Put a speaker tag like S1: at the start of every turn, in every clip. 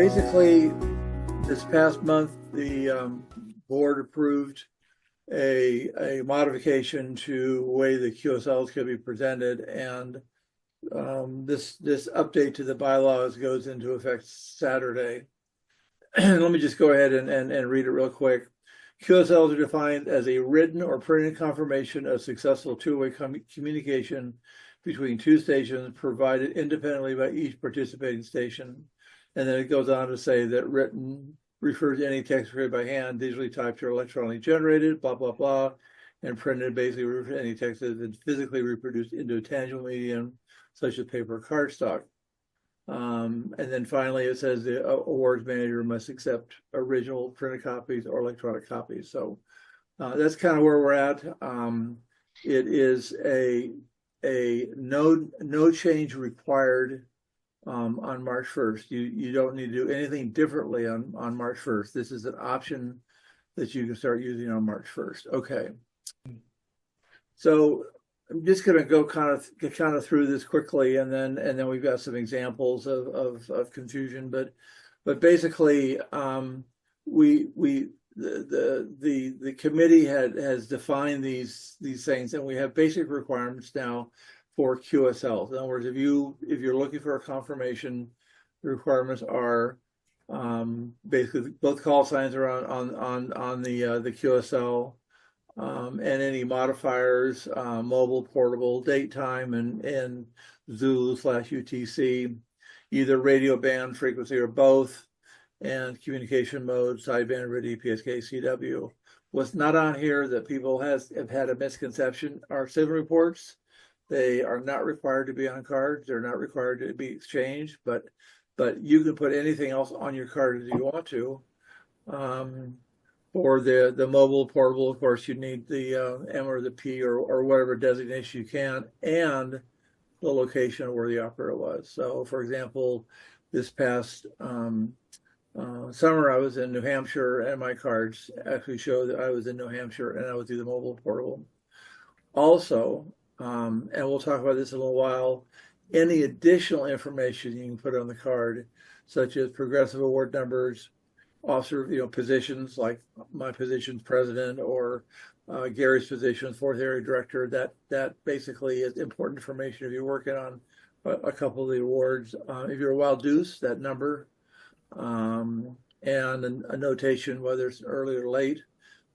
S1: basically, this past month, the board approved a modification to the way the QSLs could be presented, and this update to the bylaws goes into effect Saturday. Let me just go ahead and read it real quick. QSLs are defined as a written or printed confirmation of successful two-way communication between two stations provided independently by each participating station. And then it goes on to say that written refers to any text created by hand, digitally typed or electronically generated, blah, blah, blah. And printed basically refers to any text that has been physically reproduced into a tangible medium, such as paper or cardstock. And then finally, it says the awards manager must accept original printed copies or electronic copies. So that's kind of where we're at. It is a no change required on March 1st. You don't need to do anything differently on March 1st. This is an option that you can start using on March 1st. Okay. So I'm just going to go kind of through this quickly, and then we've got some examples of confusion. But basically, the committee has defined these things, and we have basic requirements now for QSL. In other words, if you're looking for a confirmation, the requirements are basically both call signs are on the QSL. And any modifiers, mobile, portable, date, time, and Zulu/UTC, either radio band frequency or both, and communication mode, sideband, RID, PSK, CW. What's not on here that people have had a misconception are SIM reports. They are not required to be on cards. They're not required to be exchanged, but you can put anything else on your card as you want to. For the mobile, portable, of course, you need the M or the P or whatever designation you can, and the location of where the operator was. So, for example, this past summer, I was in New Hampshire, and my cards actually show that I was in New Hampshire, and I was either mobile or portable. Also, and we'll talk about this in a little while, any additional information you can put on the card, such as progressive award numbers, officer, positions, like my position's president, or Gary's position, fourth area director. That basically is important information if you're working on a couple of the awards. If you're a wild deuce, that number, and a notation whether it's early or late.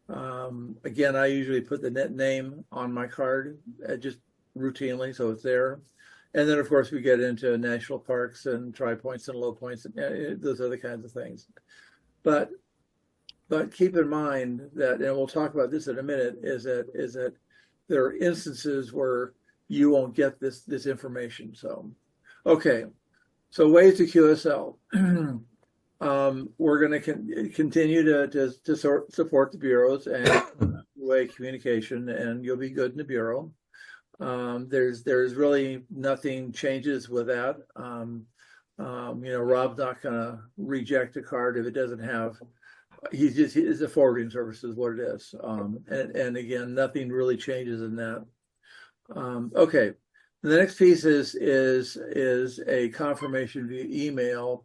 S1: Again, I usually put the net name on my card just routinely, so it's there. And then, of course, we get into national parks and tri points and low points, and those other kinds of things. But keep in mind that, and we'll talk about this in a minute, is that there are instances where you won't get this information. So, okay, so ways to QSL. We're going to continue to support the bureaus and two-way communication, and you'll be good in the bureau. There's really nothing changes with that. Rob's not going to reject a card if it doesn't have. It's a forwarding service is what it is. And again, nothing really changes in that. Okay, the next piece is a confirmation via email,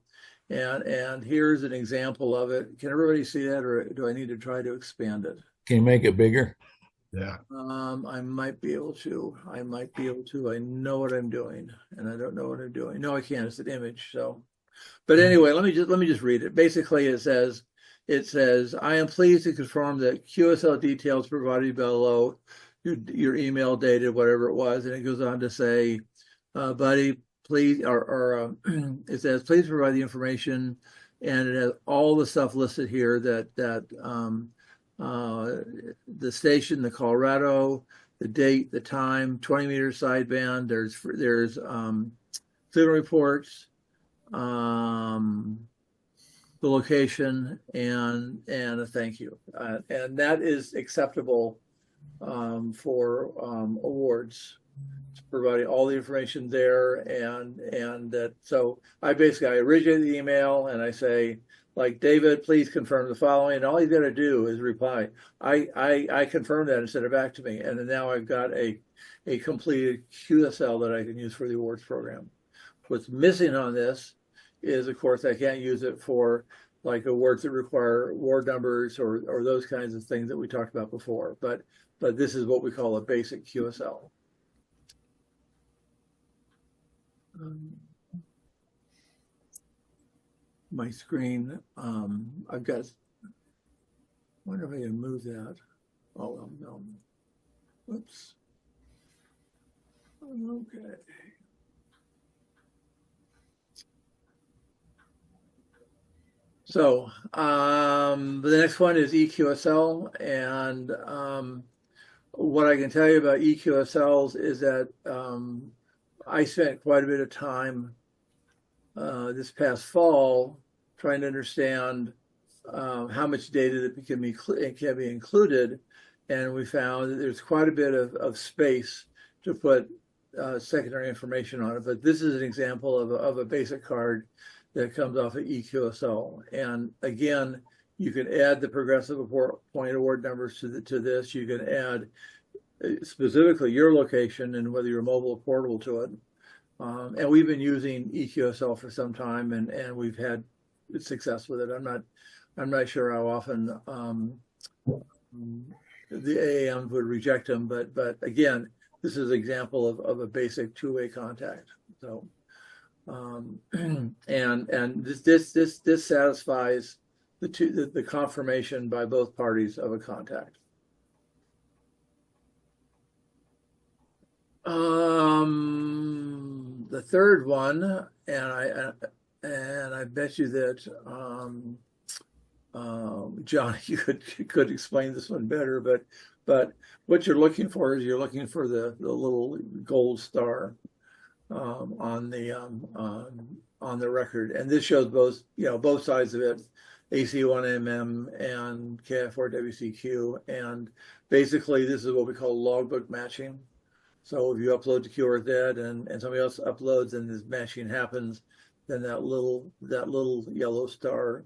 S1: and here's an example of it. Can everybody see that, or do I need to try to expand it?
S2: Can you make it bigger?
S3: Yeah.
S1: I might be able to. I know what I'm doing, and I don't know what I'm doing. No, I can't. It's an image. So, but anyway, let me just read it. Basically, it says, I am pleased to confirm that QSL details provided below, your email dated, whatever it was, and it goes on to say, buddy, please, it says, please provide the information, and it has all the stuff listed here that the station, the Colorado, the date, the time, 20-meter sideband. There's signal reports, the location, and a thank you, and that is acceptable for awards. It's providing all the information there, and that. So I originate the email and I say, like, David, please confirm the following. And all he's got to do is reply. I confirm that and send it back to me. And then now I've got a completed QSL that I can use for the awards program. What's missing on this is, of course, I can't use it for like awards that require ward numbers or those kinds of things that we talked about before. But this is what we call a basic QSL. My screen, I've got, I wonder if I can move that. Oh, well, no. Whoops. Okay. So the next one is EQSL, and what I can tell you about EQSLs is that I spent quite a bit of time this past fall trying to understand how much data that can be included, and we found that there's quite a bit of space to put secondary information on it. But this is an example of a basic card that comes off of EQSL. And again, you can add the progressive point award numbers to this. You can add specifically your location and whether you're mobile or portable to it. And we've been using EQSL for some time, and we've had success with it. I'm not sure how often the AAMs would reject them, but again, this is an example of a basic two-way contact. So, and this satisfies the confirmation by both parties of a contact. The third one, and I bet you that John, you could explain this one better, but what you're looking for is you're looking for the little gold star on the record, and this shows both sides of it, AC1MM and KF4WCQ, and basically this is what we call logbook matching. So if you upload to QRZ and somebody else uploads and this matching happens, then that little yellow star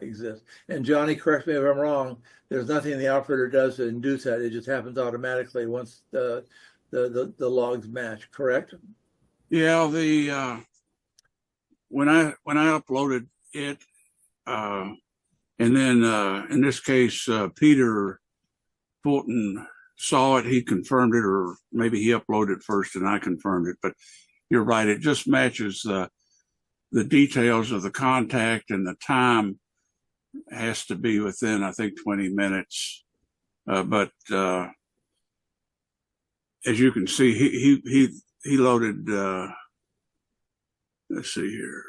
S1: exists. And Johnny, correct me if I'm wrong, there's nothing the operator does to induce that. It just happens automatically once the logs match, correct?
S2: Yeah, when I uploaded it, and then in this case, Peter Fulton saw it, he confirmed it, or maybe he uploaded it first and I confirmed it. But you're right, it just matches the details of the contact, and the time has to be within, I think, 20 minutes. But as you can see, he loaded. Let's see here,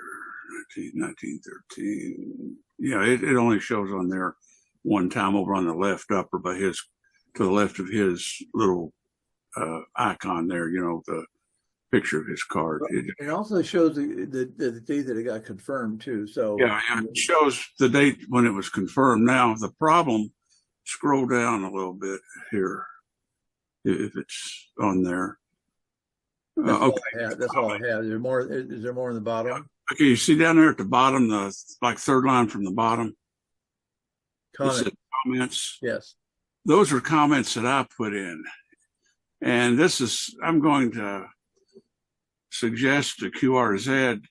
S2: 1913. Yeah, it only shows on there one time over on the left upper by to the left of his little icon there, the picture of his card.
S1: It also shows the date that it got confirmed too. So
S2: yeah, it shows the date when it was confirmed. Now the problem, scroll down a little bit here, if it's on there.
S1: That's all I have. That's all I have. Is there more in the bottom?
S2: Okay, you see down there at the bottom, the third line from the bottom. Comments.
S1: Yes.
S2: Those are comments that I put in. And I'm going to suggest to QRZ,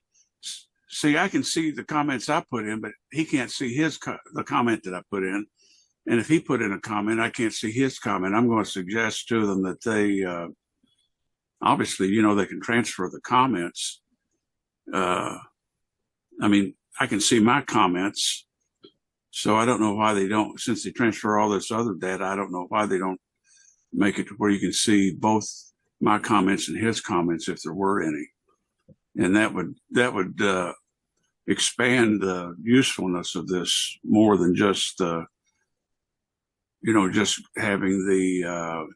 S2: see, I can see the comments I put in, but he can't see the comment that I put in. And if he put in a comment, I can't see his comment. I'm going to suggest to them that they, obviously, they can transfer the comments. I mean, I can see my comments. So I don't know why they don't, since they transfer all this other data, I don't know why they don't make it to where you can see both my comments and his comments if there were any. And that would expand the usefulness of this more than just, just having the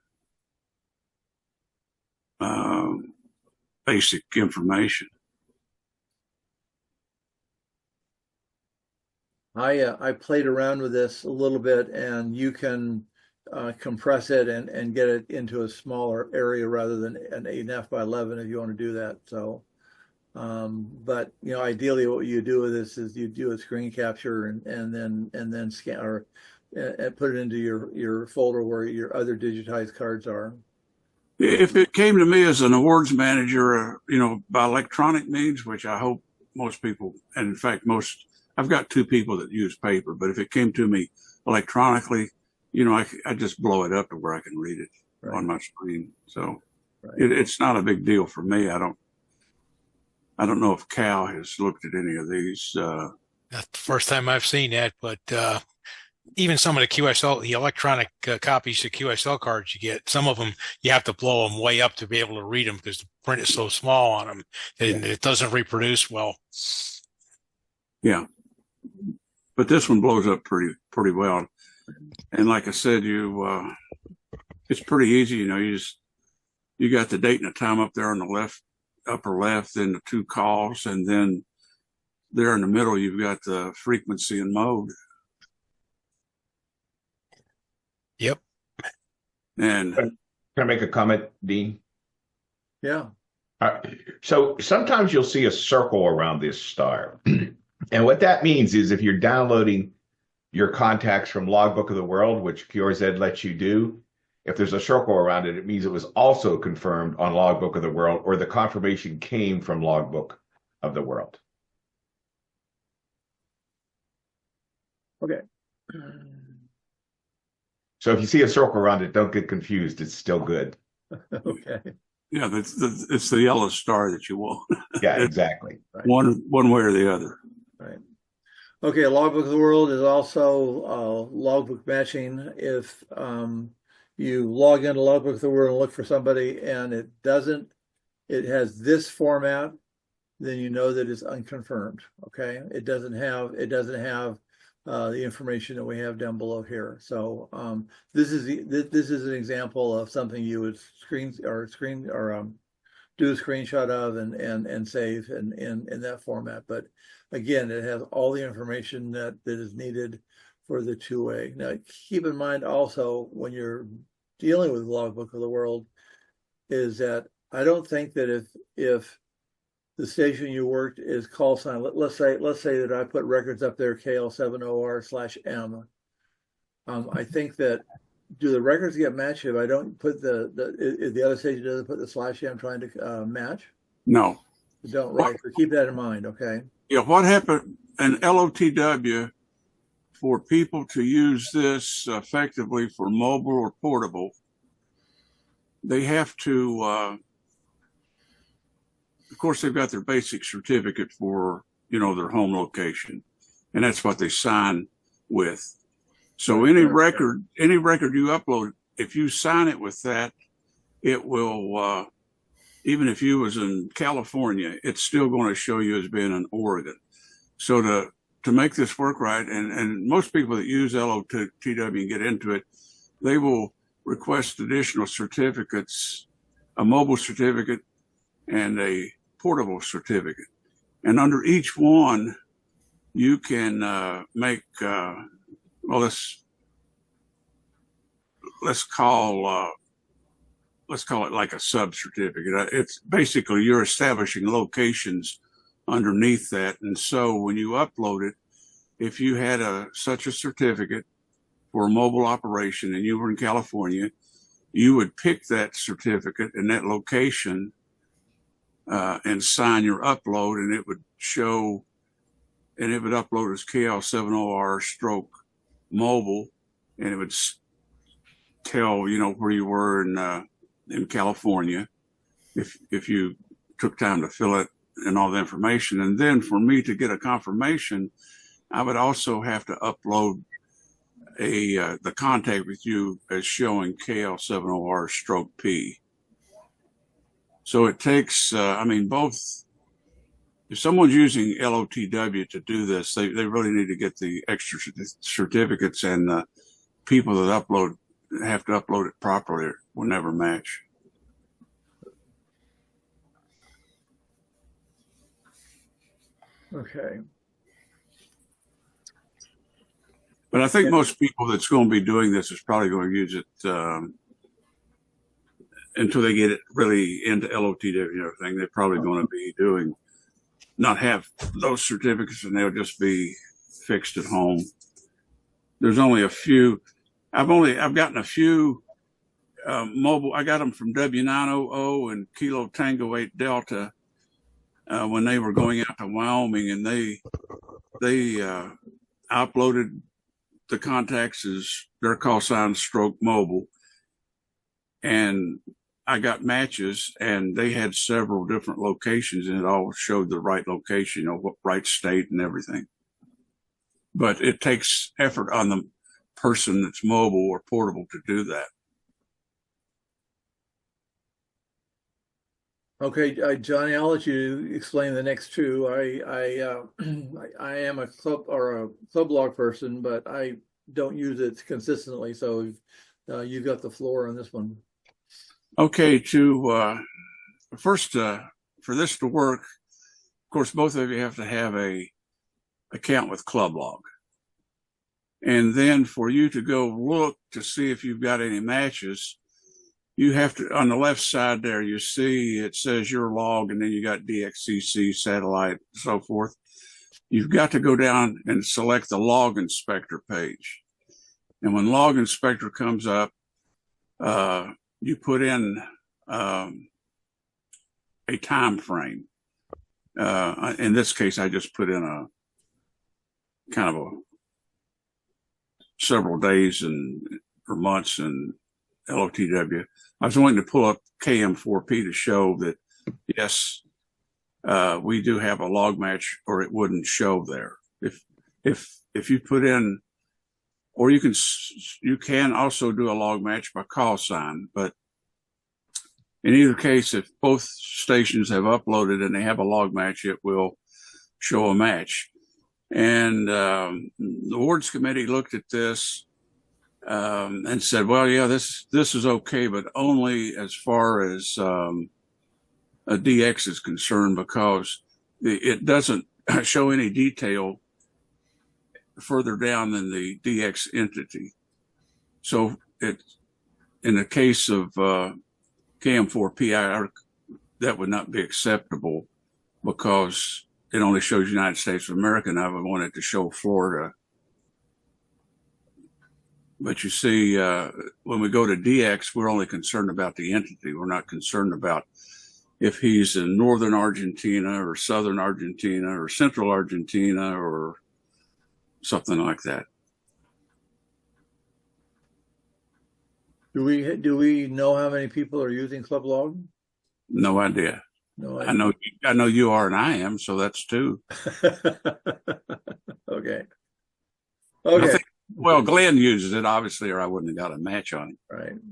S2: basic information.
S1: I played around with this a little bit, and you can compress it and get it into a smaller area rather than an 8.5 by 11 if you want to do that. So, but ideally, what you do with this is you do a screen capture and then scan or put it into your folder where your other digitized cards are.
S2: If it came to me as an awards manager, by electronic means, which I hope most people, and in fact, I've got two people that use paper, but if it came to me electronically, I just blow it up to where I can read it on my screen. So it's not a big deal for me. I don't know if Cal has looked at any of these.
S3: That's the first time I've seen that, but even some of the QSL, the electronic copies of QSL cards you get, some of them you have to blow them way up to be able to read them because the print is so small on them and it doesn't reproduce well.
S2: Yeah, but this one blows up pretty well. And like I said, it's pretty easy. You got the date and the time up there on the upper left, then the two calls, and then there in the middle you've got the frequency and mode.
S3: Yep.
S2: And
S4: can I make a comment, Dean?
S1: Yeah.
S4: So sometimes you'll see a circle around this star. And what that means is if you're downloading your contacts from Logbook of the World, which QRZ lets you do, if there's a circle around it, it means it was also confirmed on Logbook of the World, or the confirmation came from Logbook of the World.
S1: Okay.
S4: So if you see a circle around it, don't get confused. It's still good.
S1: Okay.
S2: yeah, it's the yellow star that you want.
S4: Yeah, exactly.
S2: One way or the other.
S1: Right. Okay, Logbook of the World is also logbook matching. If you log into Logbook of the World and look for somebody and it has this format, then you know that it's unconfirmed. Okay, it doesn't have the information that we have down below here. So this is an example of something you would do a screenshot of and save in that format. But again, it has all the information that is needed for the two-way. Now, keep in mind also when you're dealing with Logbook of the World is that I don't think that if the station you worked is call sign, let's say that I put records up there KL70R/M. I think that do the records get matched if I don't put if the other station doesn't put the /M trying to match?
S2: No.
S1: Don't, right. So keep that in mind, okay?
S2: Yeah, what happened in LOTW for people to use this effectively for mobile or portable, they have to, of course, they've got their basic certificate for, their home location, and that's what they sign with. So any record you upload, if you sign it with that, it will, even if you was in California, it's still going to show you as being in Oregon. So to make this work right, and most people that use LOTW and get into it, they will request additional certificates, a mobile certificate and a portable certificate. And under each one, you can make, let's call it like a sub certificate. It's basically you're establishing locations underneath that. And so when you upload it, if you had such a certificate for a mobile operation and you were in California, you would pick that certificate and that location and sign your upload, and it would show, and it would upload as KL70R/mobile, and it would tell, where you were in California, if you took time to fill it and all the information. And then for me to get a confirmation, I would also have to upload the contact with you as showing KL70R/P. So it takes, both, if someone's using LOTW to do this, they really need to get the extra certificates, and the people that have to upload it properly will never match.
S1: Okay.
S2: But I think most people that's going to be doing this is probably going to use it until they get it really into LOTW and everything. They're probably going to be not have those certificates, and they'll just be fixed at home. There's only a few. I've gotten a few mobile. I got them from W900 and Kilo Tango 8 Delta. when they were going out to Wyoming, and they uploaded the contacts as their call sign stroke mobile, and I got matches, and they had several different locations, and it all showed the right location, what right state and everything. But it takes effort on the person that's mobile or portable to do that.
S1: Okay, Johnny, I'll let you explain the next two. I am a club log person, but I don't use it consistently. So you've got the floor on this one.
S2: Okay, first, for this to work, of course, both of you have to have a account with ClubLog. And then for you to go look to see if you've got any matches, you have to, on the left side there, you see it says your log, and then you got DXCC, satellite, so forth. You've got to go down and select the log inspector page. And when log inspector comes up, you put in a time frame. In this case, I just put in a kind of a several days or months and LOTW. I was wanting to pull up KM4P to show that, yes, we do have a log match, or it wouldn't show there. If you put in, or you can also do a log match by call sign, but in either case, if both stations have uploaded and they have a log match, it will show a match. And the awards committee looked at this and said, well, yeah, this is okay, but only as far as a DX is concerned, because it doesn't show any detail further down than the DX entity. So in the case of KM4P, that would not be acceptable, because it only shows United States of America, and I would want it to show Florida. But you see, when we go to DX, we're only concerned about the entity. We're not concerned about if he's in northern Argentina or southern Argentina or central Argentina or something like that.
S1: Do we know how many people are using ClubLog?
S2: No idea.
S1: No
S2: idea. I know you are, and I am, so that's two.
S1: Okay. Okay.
S2: Well, Glenn uses it, obviously, or I wouldn't have got a match on it.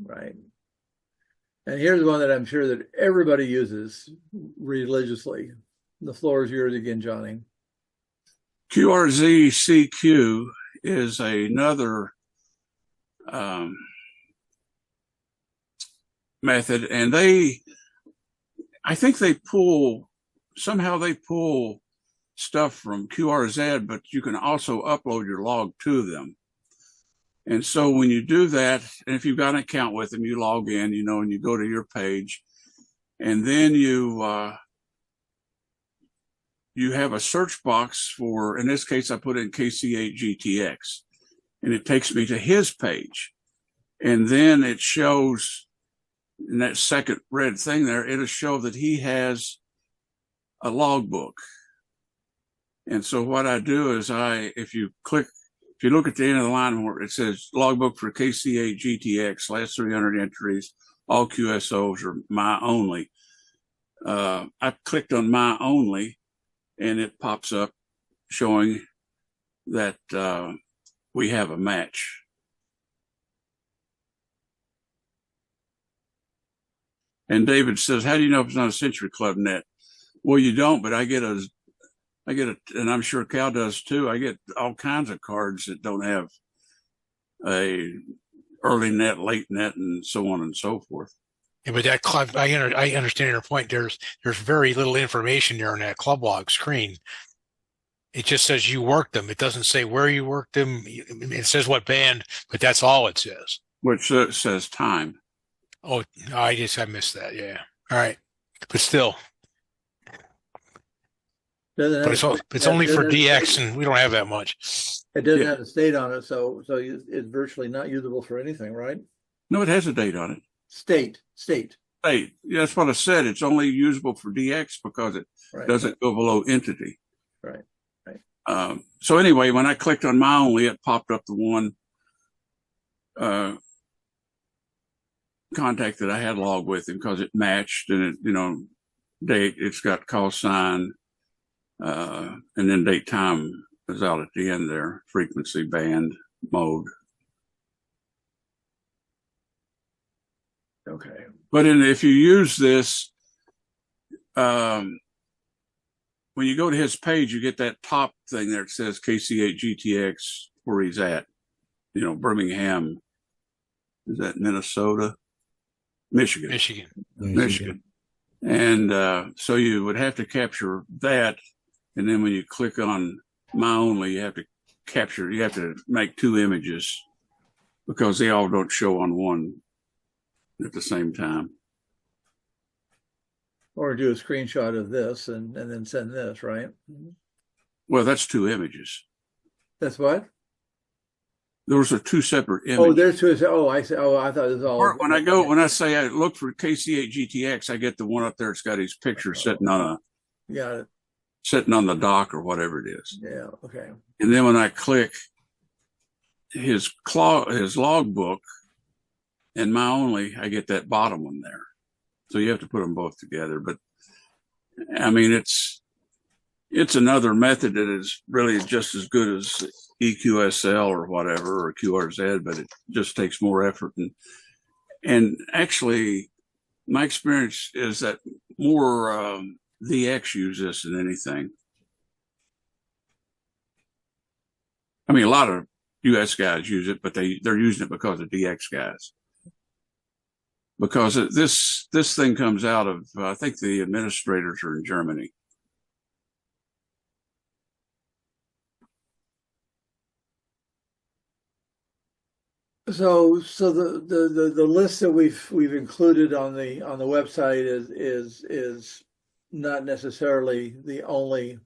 S1: Right. And here's one that I'm sure that everybody uses religiously. The floor is yours again, Johnny.
S2: QRZCQ is another method, and I think they pull stuff from QRZ, but you can also upload your log to them. And so when you do that, and if you've got an account with them, you log in, and you go to your page, and then you have a search box for, in this case, I put in KC8GTX, and it takes me to his page. And then it shows, in that second red thing there, it'll show that he has a logbook. And so what I do is if you look at the end of the line where it says logbook for KC8 GTX, last 300 entries, all QSOs are my only. I clicked on my only, and it pops up showing that we have a match. And David says, how do you know if it's not a Century Club net? Well, you don't, but I get and I'm sure Cal does too. I get all kinds of cards that don't have a early net, late net, and so on and so forth.
S3: Yeah, but that club, I understand your point. There's very little information there on that club log screen. It just says you worked them. It doesn't say where you worked them. It says what band, but that's all it says.
S2: Which says time.
S3: Oh, I missed that. Yeah. All right. But still. It's only for DX, and we don't have that much.
S1: It doesn't have a date on it, so it's virtually not usable for anything, right?
S2: No, it has a date on it.
S1: State.
S2: Hey, that's what I said. It's only usable for DX because it
S1: Right,
S2: doesn't go below entity.
S1: right, right.
S2: So anyway, when I clicked on my only, it popped up the one contact that I had logged with him because it matched, and it, date, it's got call sign, and then date time is out at the end there, frequency, band, mode.
S1: Okay.
S2: But if you use this, when you go to his page, you get that top thing there. It says KC8GTX where he's at, Birmingham. Is that Minnesota? Michigan.
S3: Michigan.
S2: And so you would have to capture that. And then when you click on my only, you have to make 2 images because they all don't show on one at the same time.
S1: Or do a screenshot of this and then send this, right?
S2: Well, that's 2 images.
S1: That's what?
S2: Those are 2 separate images.
S1: Oh, there's two. Oh, I see. Oh, I thought it was all.
S2: Or when I say I look for KC8GTX, I get the one up there. It's got his picture sitting on the dock or whatever it is.
S1: Yeah. Okay.
S2: And then when I click his logbook and my only, I get that bottom one there. So you have to put them both together. But I mean, it's another method that is really just as good as EQSL or whatever, or QRZ, but it just takes more effort. And actually, my experience is that more VX use this than anything. I mean, a lot of US guys use it, but they're using it because of DX guys. Because this thing comes out of, I think the administrators are in Germany.
S1: So the list that we've included on the website is not necessarily the only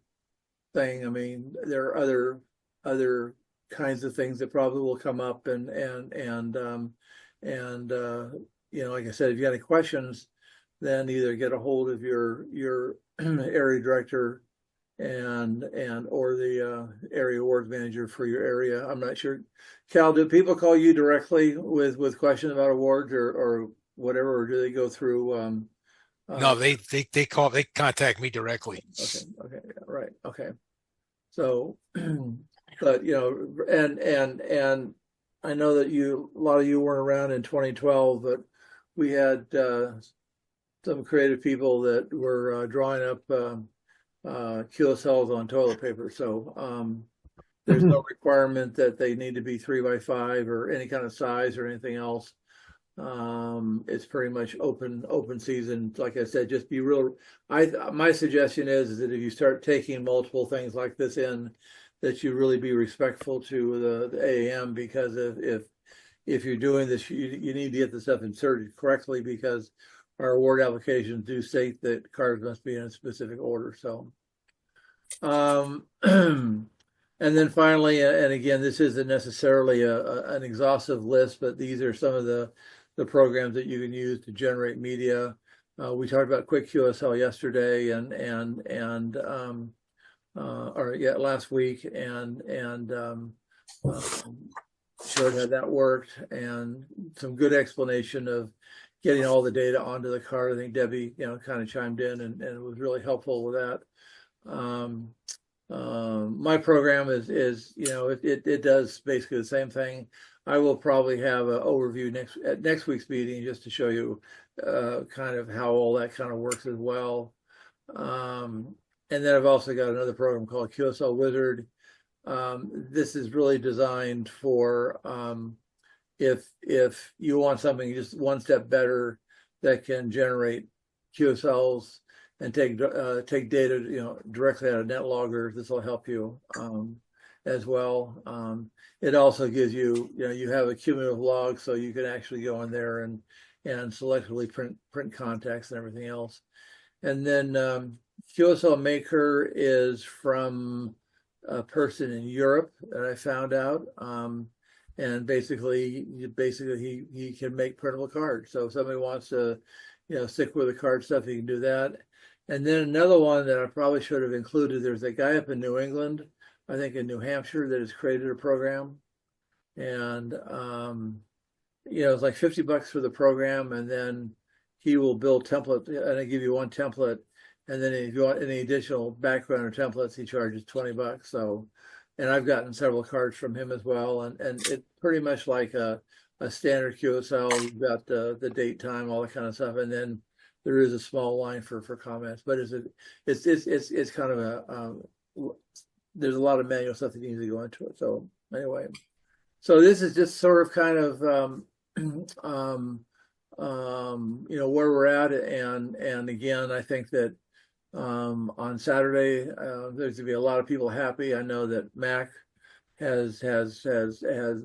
S1: thing. I mean, there are other kinds of things that probably will come up, and like I said, if you have any questions, then either get a hold of your area director and or the area awards manager for your area. I'm not sure. Cal, do people call you directly with questions about awards or whatever, or do they go through?
S3: No, they contact me directly.
S1: Okay, right, okay. So, but and I know that a lot of you weren't around in 2012, but we had some creative people that were drawing up QSLs on toilet paper. So there's no requirement that they need to be 3x5 or any kind of size or anything else. It's pretty much open season. Like I said, just be real. My suggestion is that if you start taking multiple things like this in, that you really be respectful to the AAM, because if you're doing this, you need to get the stuff inserted correctly, because our award applications do state that cards must be in a specific order. So, and then finally, and again, this isn't necessarily an exhaustive list, but these are some of the programs that you can use to generate media. We talked about Quick QSL yesterday last week, and showed how that worked, and some good explanation of getting all the data onto the card. I think Debbie, kind of chimed in and was really helpful with that. My program is it does basically the same thing. I will probably have an overview at next week's meeting, just to show you kind of how all that kind of works as well. And then I've also got another program called QSL Wizard. This is really designed for if you want something just one step better that can generate QSLs and take data directly out of NetLogger. This will help you as well. It also gives you you have a cumulative log, so you can actually go in there and selectively print contacts and everything else. And then QSL Maker is from a person in Europe that I found out, and basically he can make printable cards. So if somebody wants to stick with the card stuff, you can do that. And then another one that I probably should have included, there's a guy up in New England, I think in New Hampshire, that has created a program. And it's like $50 for the program, and then he will build template, and I give you one template, and then if you want any additional background or templates, he charges $20. So, and I've gotten several cards from him as well, and it's pretty much like a standard QSL. You've got the date, time, all that kind of stuff, and then there is a small line for comments. But it's kind of there's a lot of manual stuff that needs to go into it. So anyway, so this is just sort of kind of where we're at, and again, I think that on Saturday there's going to be a lot of people happy. I know that Mac has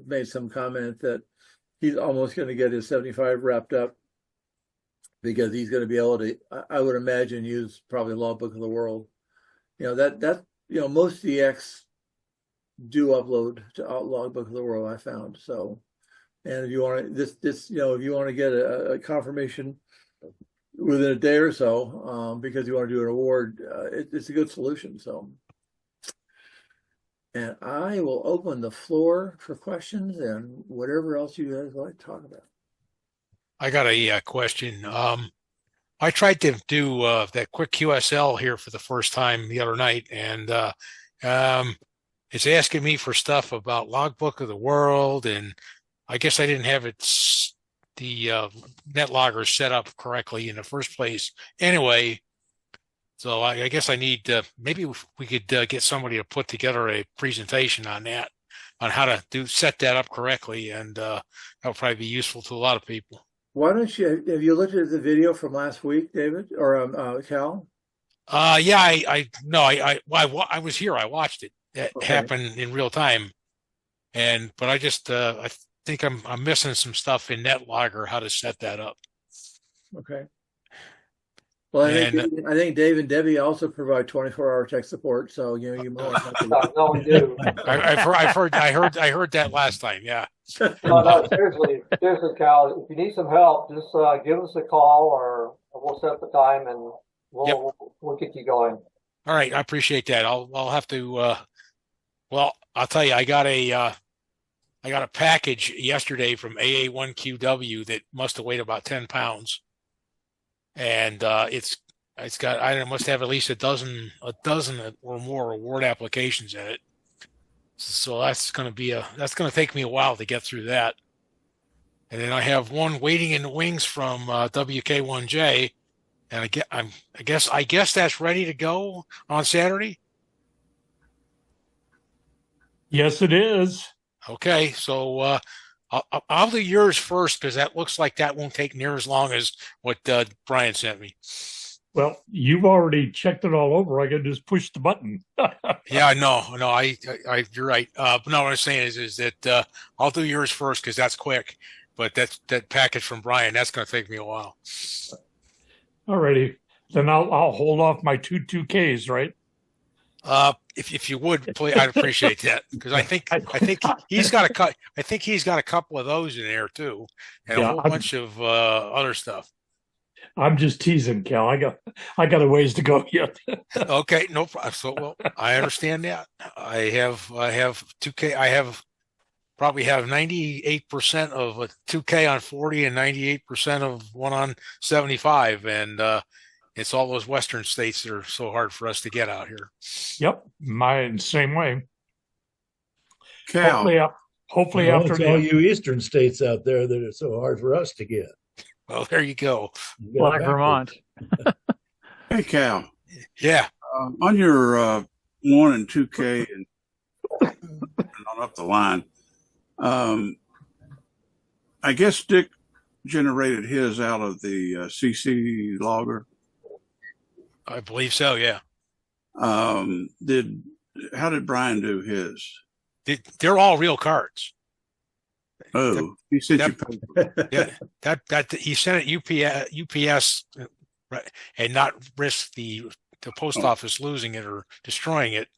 S1: made some comment that he's almost going to get his 75 wrapped up, because he's going to be able to, I would imagine, use probably Logbook of the World. Most DX do upload to Logbook of the World, I found. So, and if you want to if you want to get a confirmation within a day or so, because you want to do an award, it's a good solution. So, and I will open the floor for questions and whatever else you guys want to talk about.
S3: I got a question. I tried to do that quick QSL here for the first time the other night, and it's asking me for stuff about Logbook of the World, and I guess I didn't have the NetLogger set up correctly in the first place. Anyway, so I guess I need maybe we could get somebody to put together a presentation on that, on how to set that up correctly, and that would probably be useful to a lot of people.
S1: Why don't you, have you looked at the video from last week, David, or Cal?
S3: Yeah, I was here. I watched it. It happened in real time, but I just I think I'm missing some stuff in NetLogger, how to set that up.
S1: Okay. Well, I think Dave and Debbie also provide 24-hour tech support, so you might have to.
S5: No, we do.
S3: I heard that last time. Yeah.
S5: No, seriously, Cal. If you need some help, just give us a call, or we'll set up the time and we'll get you going.
S3: All right, I appreciate that. I'll have to. Well, I'll tell you, I got a package yesterday from AA1QW that must have weighed about 10 pounds. And it's got, I must have at least a dozen or more award applications in it. So that's going to take me a while to get through that. And then I have one waiting in the wings from WK1J, and I guess that's ready to go on Saturday.
S6: Yes, it is.
S3: Okay, so I'll do yours first, because that looks like that won't take near as long as what Brian sent me.
S6: Well, you've already checked it all over. I can just push the button.
S3: Yeah, no, you're right. But no, what I'm saying is that I'll do yours first, because that's quick. But that package from Brian, that's going to take me a while.
S6: All righty, then I'll hold off my 2Ks, right?
S3: If you would, please, I'd appreciate that, because I think he's got a couple of those in there too, and a whole bunch of other stuff.
S6: I'm just teasing, Cal. I got a ways to go yet.
S3: Okay, no problem. So, well, I understand that. I have 2K. I probably have 98% of a 2K on 40 and 98% of one on 75, and it's all those Western states that are so hard for us to get out here.
S6: Yep, mine same way.
S2: Cal,
S6: Hopefully after
S7: it's all you Eastern states out there that are so hard for us to get.
S3: Well, there you go.
S8: Like Vermont.
S2: hey Cal.
S3: Yeah.
S2: On your 1 and 2K and on up the line, I guess Dick generated his out of the CC logger.
S3: I believe so. Yeah.
S2: How did Brian do his?
S3: They're all real cards.
S2: Oh, he said you paid for it.
S3: Yeah, that he sent it UPS, right, and not risk the post office losing it or destroying it.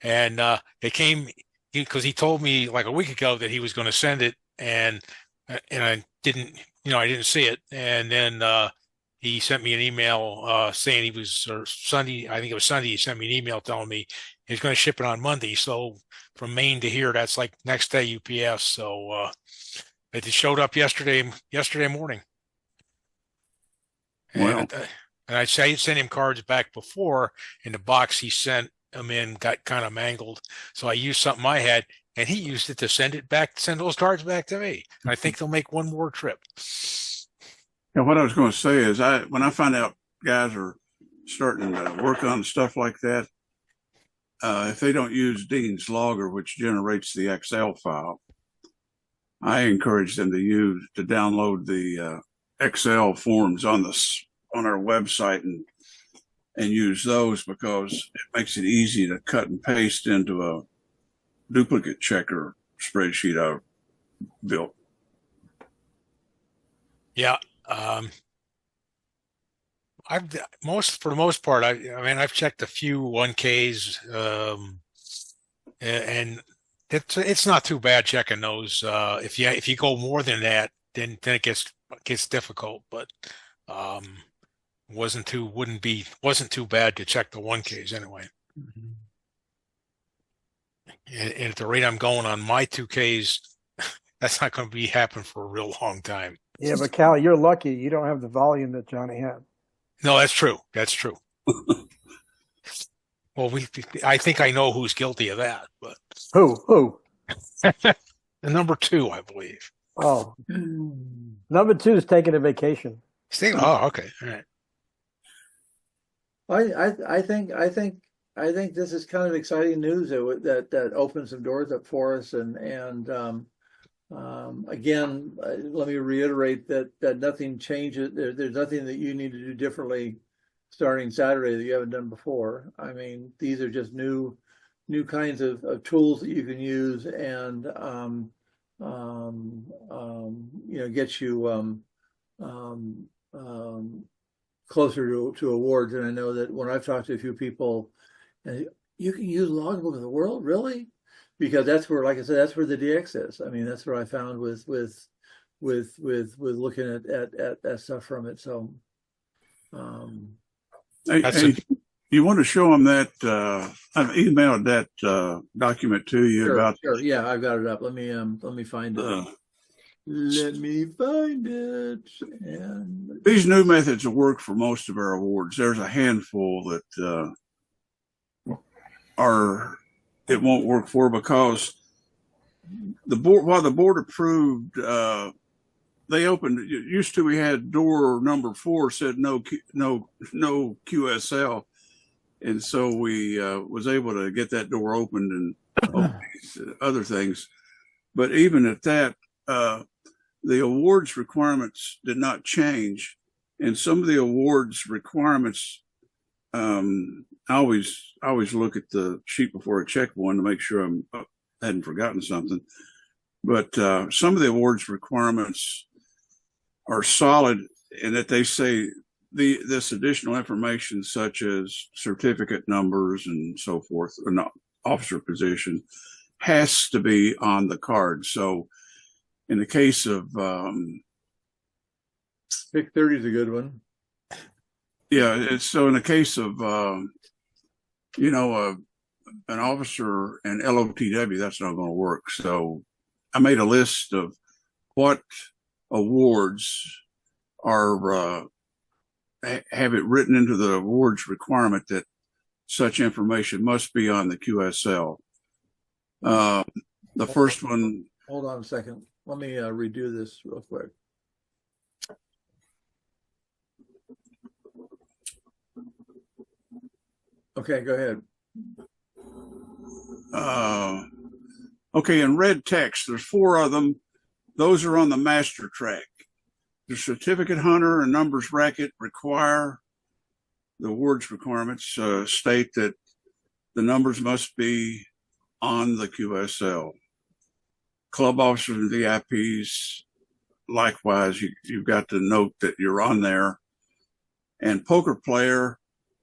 S3: And they came because he told me like a week ago that he was going to send it, and I didn't see it. And then he sent me an email saying he was, or Sunday, I think it was Sunday, he sent me an email telling me he's going to ship it on Monday. So from Maine to here, that's like next day UPS. So it just showed up yesterday morning.
S2: Well,
S3: And I sent him cards back before, and the box he sent them in got kind of mangled. So I used something I had, and he used it to send those cards back to me. And I think they'll make one more trip.
S2: and what I was going to say is, when I find out guys are starting to work on stuff like that, if they don't use Dean's Logger, which generates the Excel file, I encourage them to download the Excel forms on our website and use those, because it makes it easy to cut and paste into a duplicate checker spreadsheet I've built.
S3: Yeah. For the most part, I mean, I've checked a few 1Ks, and it's not too bad checking those. If you go more than that, then it gets difficult. But wasn't too bad to check the 1Ks anyway. And at the rate I'm going on my 2Ks, that's not going to be happen for a real long time.
S8: Yeah, but Cal, you're lucky. You don't have the volume that Johnny had.
S3: No, that's true. That's true. Well, I think I know who's guilty of that, but
S8: Who?
S3: the number 2, I believe.
S8: Oh, number 2 is taking a vacation.
S3: Oh, okay. All right.
S1: I think this is kind of exciting news that opens some doors up for us, and again, let me reiterate that nothing changes. There's nothing that you need to do differently starting Saturday that you haven't done before. I mean, these are just new kinds of tools that you can use, and get you closer to awards. And I know that when I've talked to a few people, you can use Logbook of the World, really? Because that's where, like I said, that's where the DX is. I mean, that's what I found with looking at stuff from it. So,
S2: Hey, you want to show them that? I've emailed that document to you
S1: sure. Yeah, I've got it up. Let me find it. Let me find it. And
S2: these new methods will work for most of our awards. There's a handful that it won't work for, because while the board approved, they opened. Used to, we had door number 4 said no QSL, and so we was able to get that door opened and other things. But even at that, the awards requirements did not change, and some of the awards requirements, I always look at the sheet before I check one to make sure I hadn't forgotten something. But some of the awards requirements are solid in that they say this additional information, such as certificate numbers and so forth, or not officer position, has to be on the card. So in the case of
S1: pick 30 is a good one.
S2: Yeah, so in the case of an officer and LOTW, that's not going to work. So I made a list of what awards are have it written into the awards requirement that such information must be on the QSL. The first one.
S1: Hold on a second. Let me redo this real quick. Okay, go ahead.
S2: Okay, in red text, there's 4 of them. Those are on the master track. The certificate hunter and numbers racket require the awards requirements state that the numbers must be on the QSL. Club officers and VIPs, likewise, you've got to note that you're on there. And poker player,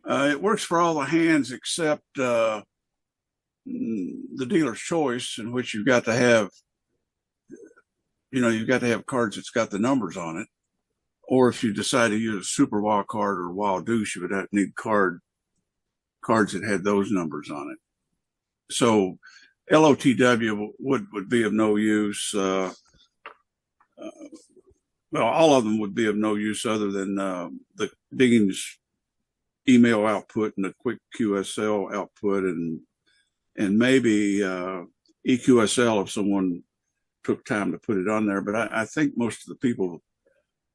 S2: it works for all the hands except the dealer's choice, in which you've got to have cards that's got the numbers on it, or if you decide to use a super wild card or wild deuce, you would have to need cards that had those numbers on it. So LOTW would be of no use. Well, all of them would be of no use other than the Dean's email output and the quick QSL output, and maybe EQSL if someone took time to put it on there. But I think most of the people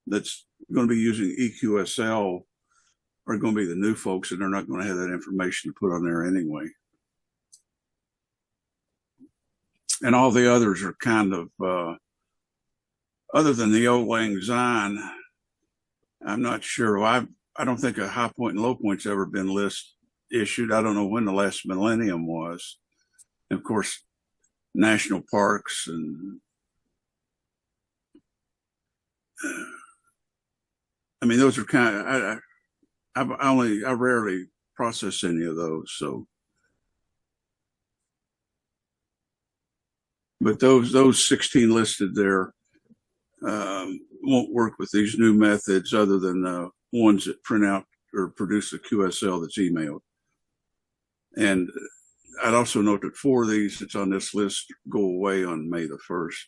S2: that's going to be using EQSL are going to be the new folks, and they're not going to have that information to put on there anyway. And all the others are kind of, other than the old Lang Syne, I'm not sure. I don't think a high point and low point's ever been issued. I don't know when the last millennium was. And of course, national parks and I mean, those are kind of, I rarely process any of those. So, but those 16 listed there won't work with these new methods other than the ones that print out or produce a QSL that's emailed. And I'd also note that 4 of these that's on this list go away on May the 1st.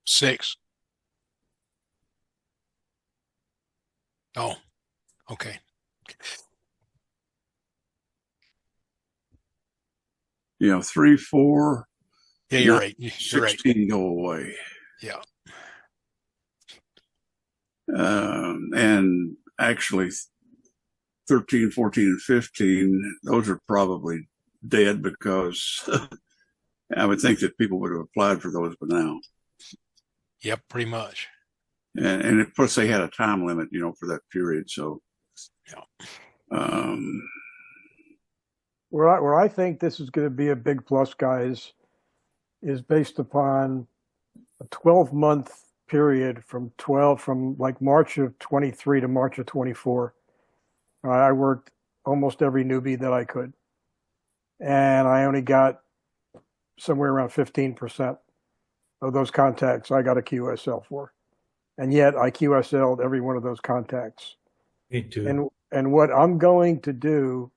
S3: Six. Oh, okay.
S2: You know, 3, 4.
S3: Yeah, you're right. You're
S2: 16
S3: right.
S2: go away.
S3: Yeah.
S2: And actually 13, 14, and 15, those are probably dead because I would think that people would have applied for those by now.
S3: Yep, pretty much.
S2: And plus they had a time limit, you know, for that period. So,
S3: yeah.
S8: Where I think this is going to be a big plus, guys, is based upon a 12-month period from like March of 23 to March of 24. I worked almost every newbie that I could, and I only got somewhere around 15% of those contacts I got a QSL for, and yet I QSL'd every one of those contacts.
S7: Me too.
S8: And what I'm going to do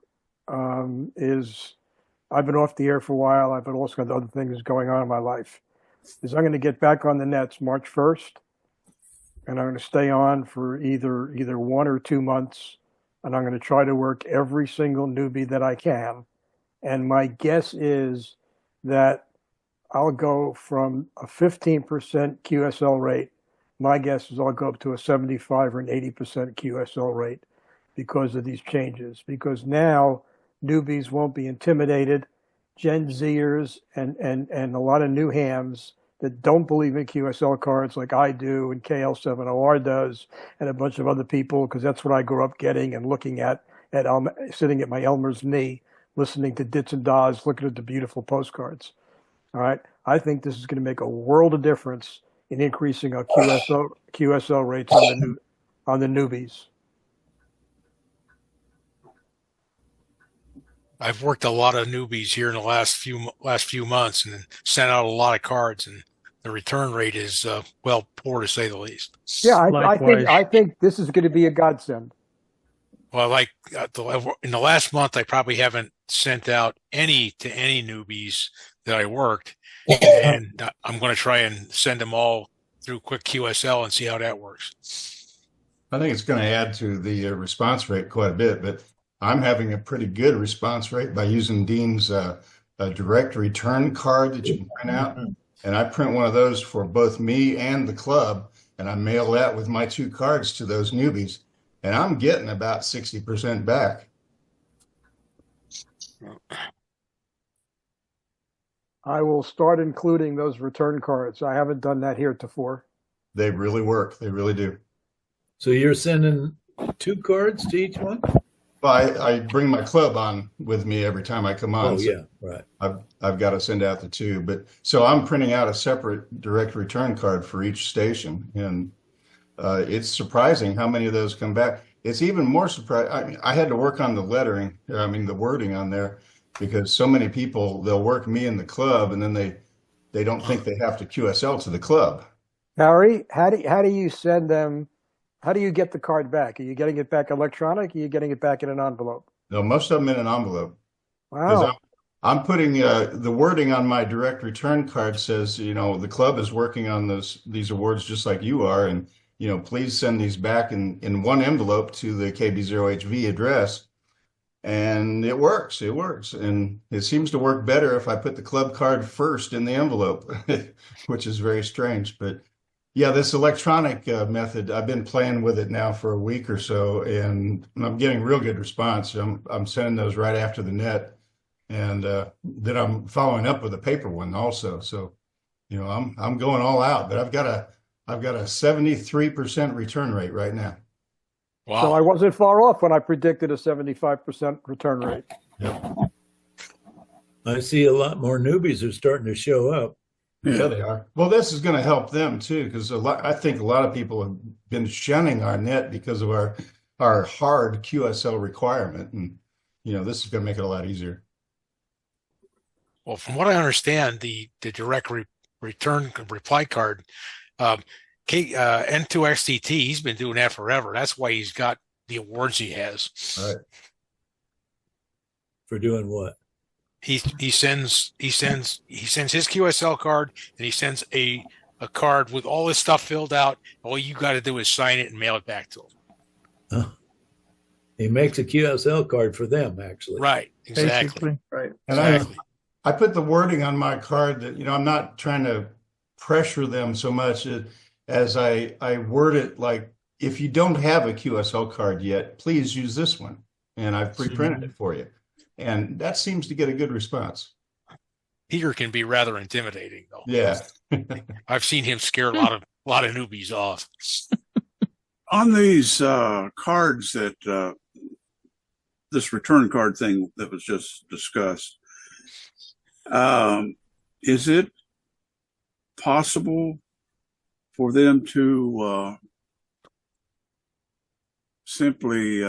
S8: is, I've been off the air for a while. I've had all kinds of other things going on in my life. Is I'm going to get back on the nets March 1st, and I'm going to stay on for either 1 or 2 months, and I'm going to try to work every single newbie that I can. And my guess is that I'll go from a 15% QSL rate. My guess is I'll go up to a 75 or an 80% QSL rate because of these changes. Because now newbies won't be intimidated. Gen Zers and a lot of new hams that don't believe in QSL cards like I do and KL70R does and a bunch of other people, because that's what I grew up getting and looking at sitting at my Elmer's knee, listening to Dits and Dahs, looking at the beautiful postcards. All right. I think this is going to make a world of difference in increasing our QSL rates on the newbies.
S3: I've worked a lot of newbies here in the last few months and sent out a lot of cards, and the return rate is well, poor to say the least.
S8: Yeah, I think this is going to be a godsend.
S3: Well, like in the last month, I probably haven't sent out any to any newbies that I worked, and I'm going to try and send them all through quick QSL and see how that works.
S9: I think it's going to add to the response rate quite a bit, but I'm having a pretty good response rate by using Dean's direct return card that you can print out. And I print one of those for both me and the club, and I mail that with my 2 cards to those newbies. And I'm getting about 60% back.
S8: I will start including those return cards. I haven't done that heretofore.
S9: They really work. They really do.
S7: So you're sending 2 cards to each one?
S9: Well, I bring my club on with me every time I come on.
S7: Oh, yeah, right.
S9: I've got to send out the 2. But so I'm printing out a separate direct return card for each station. And it's surprising how many of those come back. It's even more surprising. I had to work on the lettering, the wording on there. because so many people, they'll work me in the club and then they don't think they have to QSL to the club.
S8: Harry, how do you send them? How do you get the card back? Are you getting it back electronic? Or are you getting it back in an envelope?
S9: No, most of them in an envelope. Because
S8: Wow.
S9: I'm putting the wording on my direct return card says, the club is working on these awards just like you are, and please send these back in one envelope to the KB0HV address. And it works. It works. And it seems to work better if I put the club card first in the envelope, which is very strange. But yeah, this electronic method, I've been playing with it now for a week or so, and I'm getting real good response. I'm sending those right after the net, and then I'm following up with a paper one also. So, I'm going all out, but I've got a 73% return rate right now.
S3: Wow.
S8: So I wasn't far off when I predicted a 75% return rate.
S9: Yep.
S7: I see a lot more newbies are starting to show up.
S9: Yeah, they are. Well, this is going to help them too, because I think a lot of people have been shunning our net because of our hard QSL requirement, and this is going to make it a lot easier.
S3: Well, from what I understand, the direct return reply card, N2XTT, he's been doing that forever. That's why he's got the awards he has.
S9: All right.
S7: For doing what?
S3: He sends his QSL card, and he sends a card with all his stuff filled out. All you got to do is sign it and mail it back to him.
S7: Huh. He makes a QSL card for them, actually.
S3: Right. Exactly.
S6: Basically.
S1: Right.
S9: And
S3: Exactly.
S9: I put the wording on my card that I'm not trying to pressure them so much as I word it like, if you don't have a QSL card yet, please use this one, and I've pre-printed it for you. And that seems to get a good response.
S3: Peter can be rather intimidating, though.
S9: Yeah.
S3: I've seen him scare a lot of newbies off.
S2: On these cards that this return card thing that was just discussed, is it possible for them to simply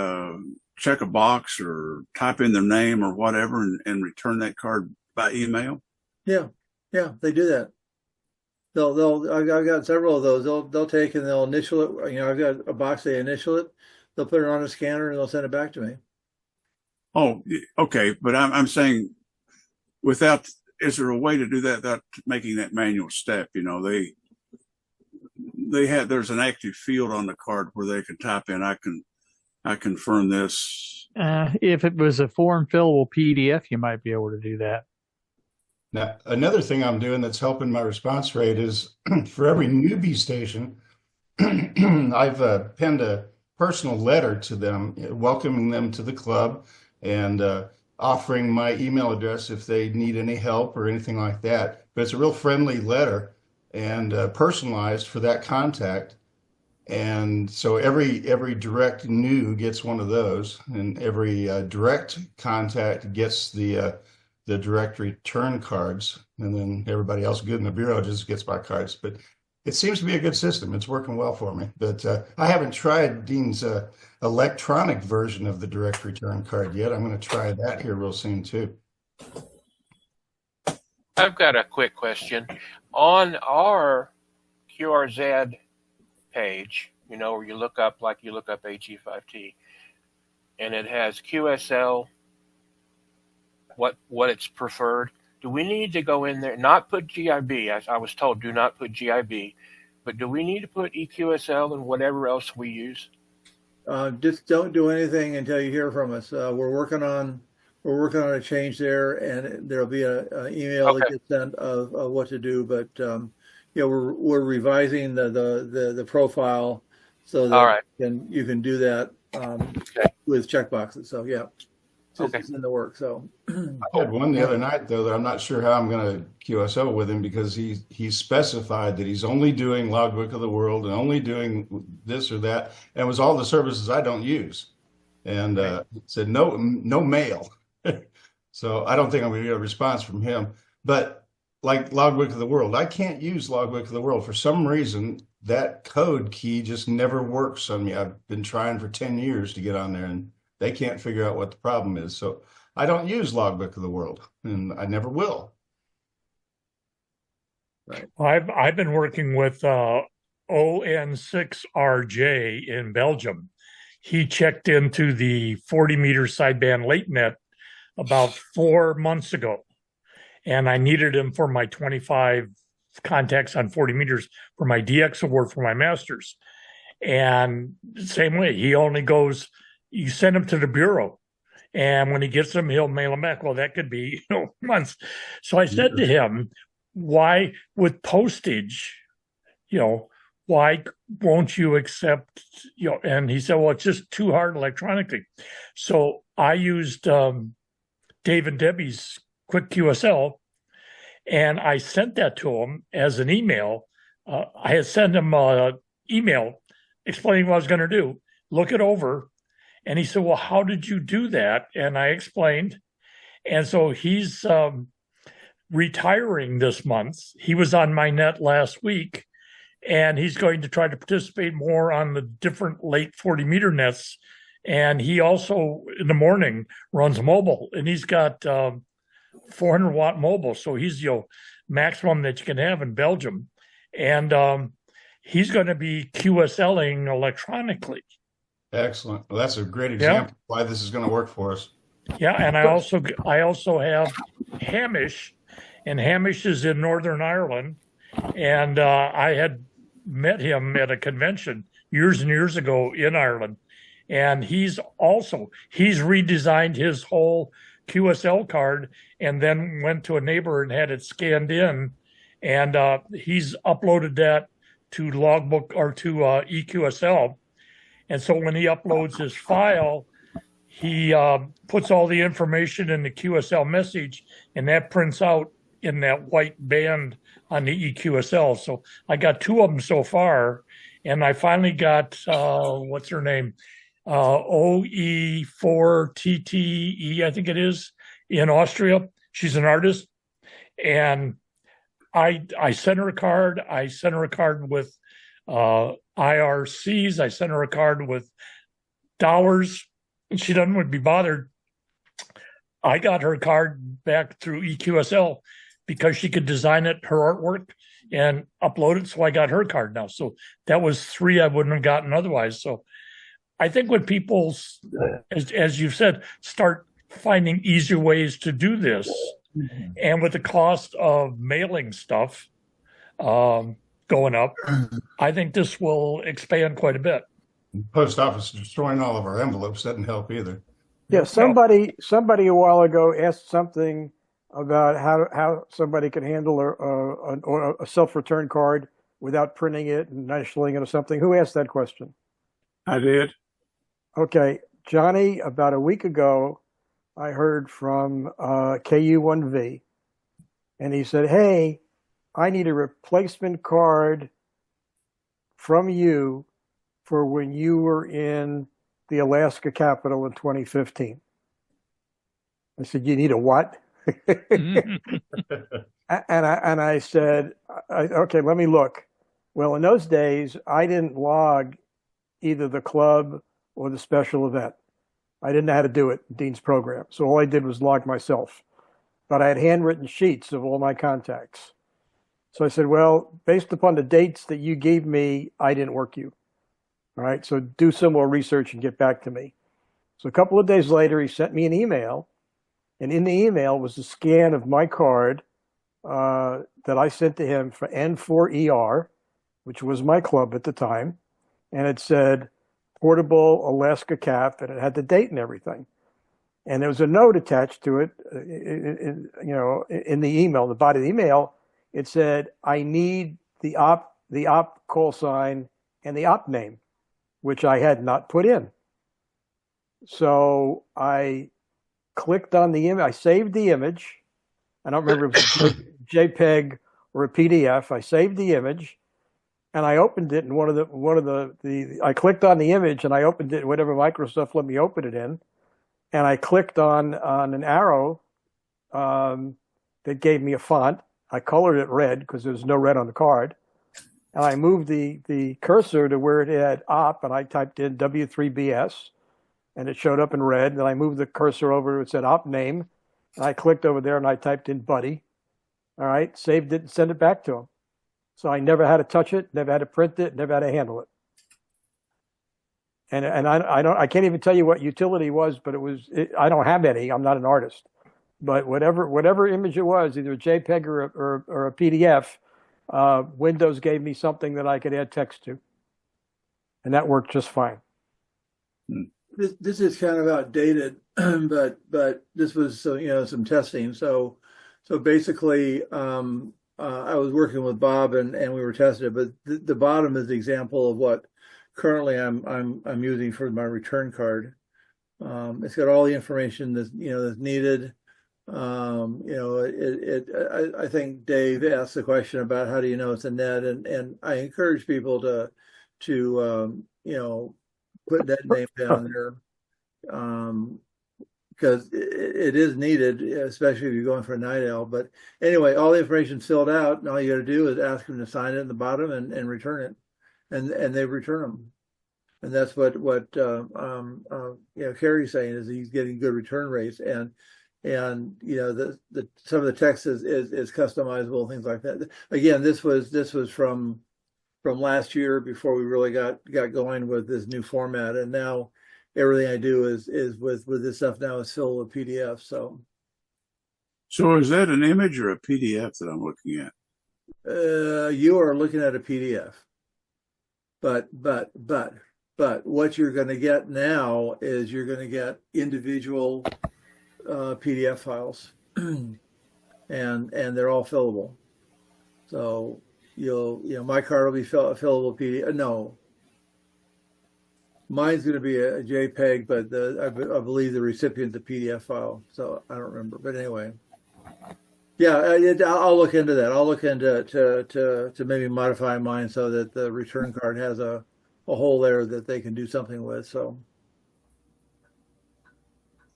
S2: check a box or type in their name or whatever and return that card by email?
S1: Yeah, they do that. I've got several of those. They'll take and they'll initial it. I've got a box, they initial it, they'll put it on a scanner and they'll send it back to me.
S2: Oh, okay. But I'm saying is there a way to do that without making that manual step? There's an active field on the card where they can type in, I confirm this.
S6: If it was a form fillable PDF, you might be able to do that.
S9: Now, another thing I'm doing that's helping my response rate is for every newbie station, I've penned a personal letter to them, welcoming them to the club and offering my email address if they need any help or anything like that. But it's a real friendly letter and personalized for that contact. And so every direct new gets one of those, and every direct contact gets the direct return cards, and then everybody else good in the bureau just gets my cards. But it seems to be a good system. It's working well for me. But I haven't tried Dean's electronic version of the direct return card yet. I'm going to try that here real soon too.
S10: I've got a quick question. On our QRZ page, where you look up HE5T, and it has QSL, what it's preferred. Do we need to go in there, not put GIB, as I was told, do not put GIB, but do we need to put EQSL and whatever else we use?
S1: Just don't do anything until you hear from us. We're working on a change there, and there'll be an email that gets sent of what to do. But we're revising the profile so that you can do that with checkboxes. So yeah, it's in the work. So
S9: I had one the other night though that I'm not sure how I'm going to QSL with him, because he specified that he's only doing Logbook of the World and only doing this or that, and it was all the services I don't use, and said no mail. So I don't think I'm going to get a response from him. But like Logbook of the World, I can't use Logbook of the World. For some reason, that code key just never works on me. I've been trying for 10 years to get on there, and they can't figure out what the problem is. So I don't use Logbook of the World, and I never will.
S6: I've been working with ON6RJ in Belgium. He checked into the 40-meter sideband late net about 4 months ago, and I needed him for my 25 contacts on 40 meters for my DX award for my master's. And same way, he only goes, you send him to the bureau. And when he gets them, he'll mail them back. Well, that could be months. So I said to him, why, with postage, why won't you accept, and he said, well, it's just too hard electronically. So I used Dave and Debbie's Quick QSL, and I sent that to him as an email. I had sent him an email explaining what I was going to do. Look it over. And he said, well, how did you do that? And I explained. And so he's retiring this month. He was on my net last week, and he's going to try to participate more on the different late 40-meter nets. And he also, in the morning, runs mobile, and he's got 400-watt mobile. So he's maximum that you can have in Belgium. And he's going to be QSLing electronically.
S9: Excellent. Well, that's a great example why this is going to work for us.
S6: Yeah, and I also have Hamish, and Hamish is in Northern Ireland, and I had met him at a convention years and years ago in Ireland, and he's redesigned his whole QSL card, and then went to a neighbor and had it scanned in, and he's uploaded that to Logbook or to EQSL. And so when he uploads his file, he puts all the information in the QSL message, and that prints out in that white band on the EQSL. So I got 2 of them so far, and I finally got, what's her name? OE4TTE, I think it is, in Austria. She's an artist. And I sent her a card. I sent her a card with IRCs. I sent her a card with dollars. She doesn't be bothered. I got her card back through EQSL because she could design it, her artwork, and upload it. So I got her card now. So that was 3 I wouldn't have gotten otherwise. So I think when people, as you've said, start finding easier ways to do this, and with the cost of mailing stuff going up, I think this will expand quite a bit.
S9: Post office destroying all of our envelopes doesn't help either.
S8: Yeah, somebody a while ago asked something about how somebody can handle a self-return card without printing it and initialing it or something. Who asked that question?
S2: I did.
S8: Okay, Johnny, about a week ago, I heard from KU1V, and he said, hey, I need a replacement card from you for when you were in the Alaska Capitol in 2015. I said, you need a what? And I said, okay, let me look. Well, in those days, I didn't log either the club or the special event. I didn't know how to do it in Dean's program. So all I did was log myself. But I had handwritten sheets of all my contacts. So I said, well, based upon the dates that you gave me, I didn't work you. All right, so do some more research and get back to me. So a couple of days later, he sent me an email. And in the email was a scan of my card that I sent to him for N4ER, which was my club at the time. And it said, Portable Alaska Cap, and it had the date and everything. And there was a note attached to it, in the email, the body of the email. It said, I need the op call sign and the op name, which I had not put in. So I clicked on the image. I saved the image. I don't remember if it was a JPEG or a PDF. I saved the image, and I opened it in one of the. I clicked on the image, and I opened it in whatever Microsoft let me open it in, and I clicked on an arrow that gave me a font. I colored it red because there was no red on the card, and I moved the cursor to where it had op, and I typed in W3BS, and it showed up in red. And then I moved the cursor over, it said op name. And I clicked over there and I typed in buddy. All right, saved it and sent it back to him. So I never had to touch it, never had to print it, never had to handle it. And I can't even tell you what utility was, but I don't have any. I'm not an artist, but whatever image it was, either a JPEG or a PDF, Windows gave me something that I could add text to, and that worked just fine.
S1: This is kind of outdated, but this was some testing. So basically, I was working with Bob and we were testing it. But the bottom is the example of what currently I'm using for my return card. It's got all the information that's needed. I think Dave asked the question about how do you know it's a net, and I encourage people to put that name down there, because it is needed, especially if you're going for a night owl. But anyway, all the information's filled out, and all you got to do is ask them to sign it in the bottom and return it, and they return them. And that's what Kerry's saying, is he's getting good return rates, and the some of the text is customizable, things like that. Again, this was from last year, before we really got going with this new format, and now everything I do is with this stuff now is filled with PDF. So
S2: is that an image or a PDF that I'm looking at?
S1: You are looking at a PDF, but what you're going to get now is you're going to get individual PDF files, and they're all fillable. So my card will be fillable PDF. No, mine's going to be a JPEG, but I believe the recipient's a PDF file. So I don't remember, but anyway, yeah, I'll look into that. I'll look into to maybe modify mine so that the return card has a hole there that they can do something with. So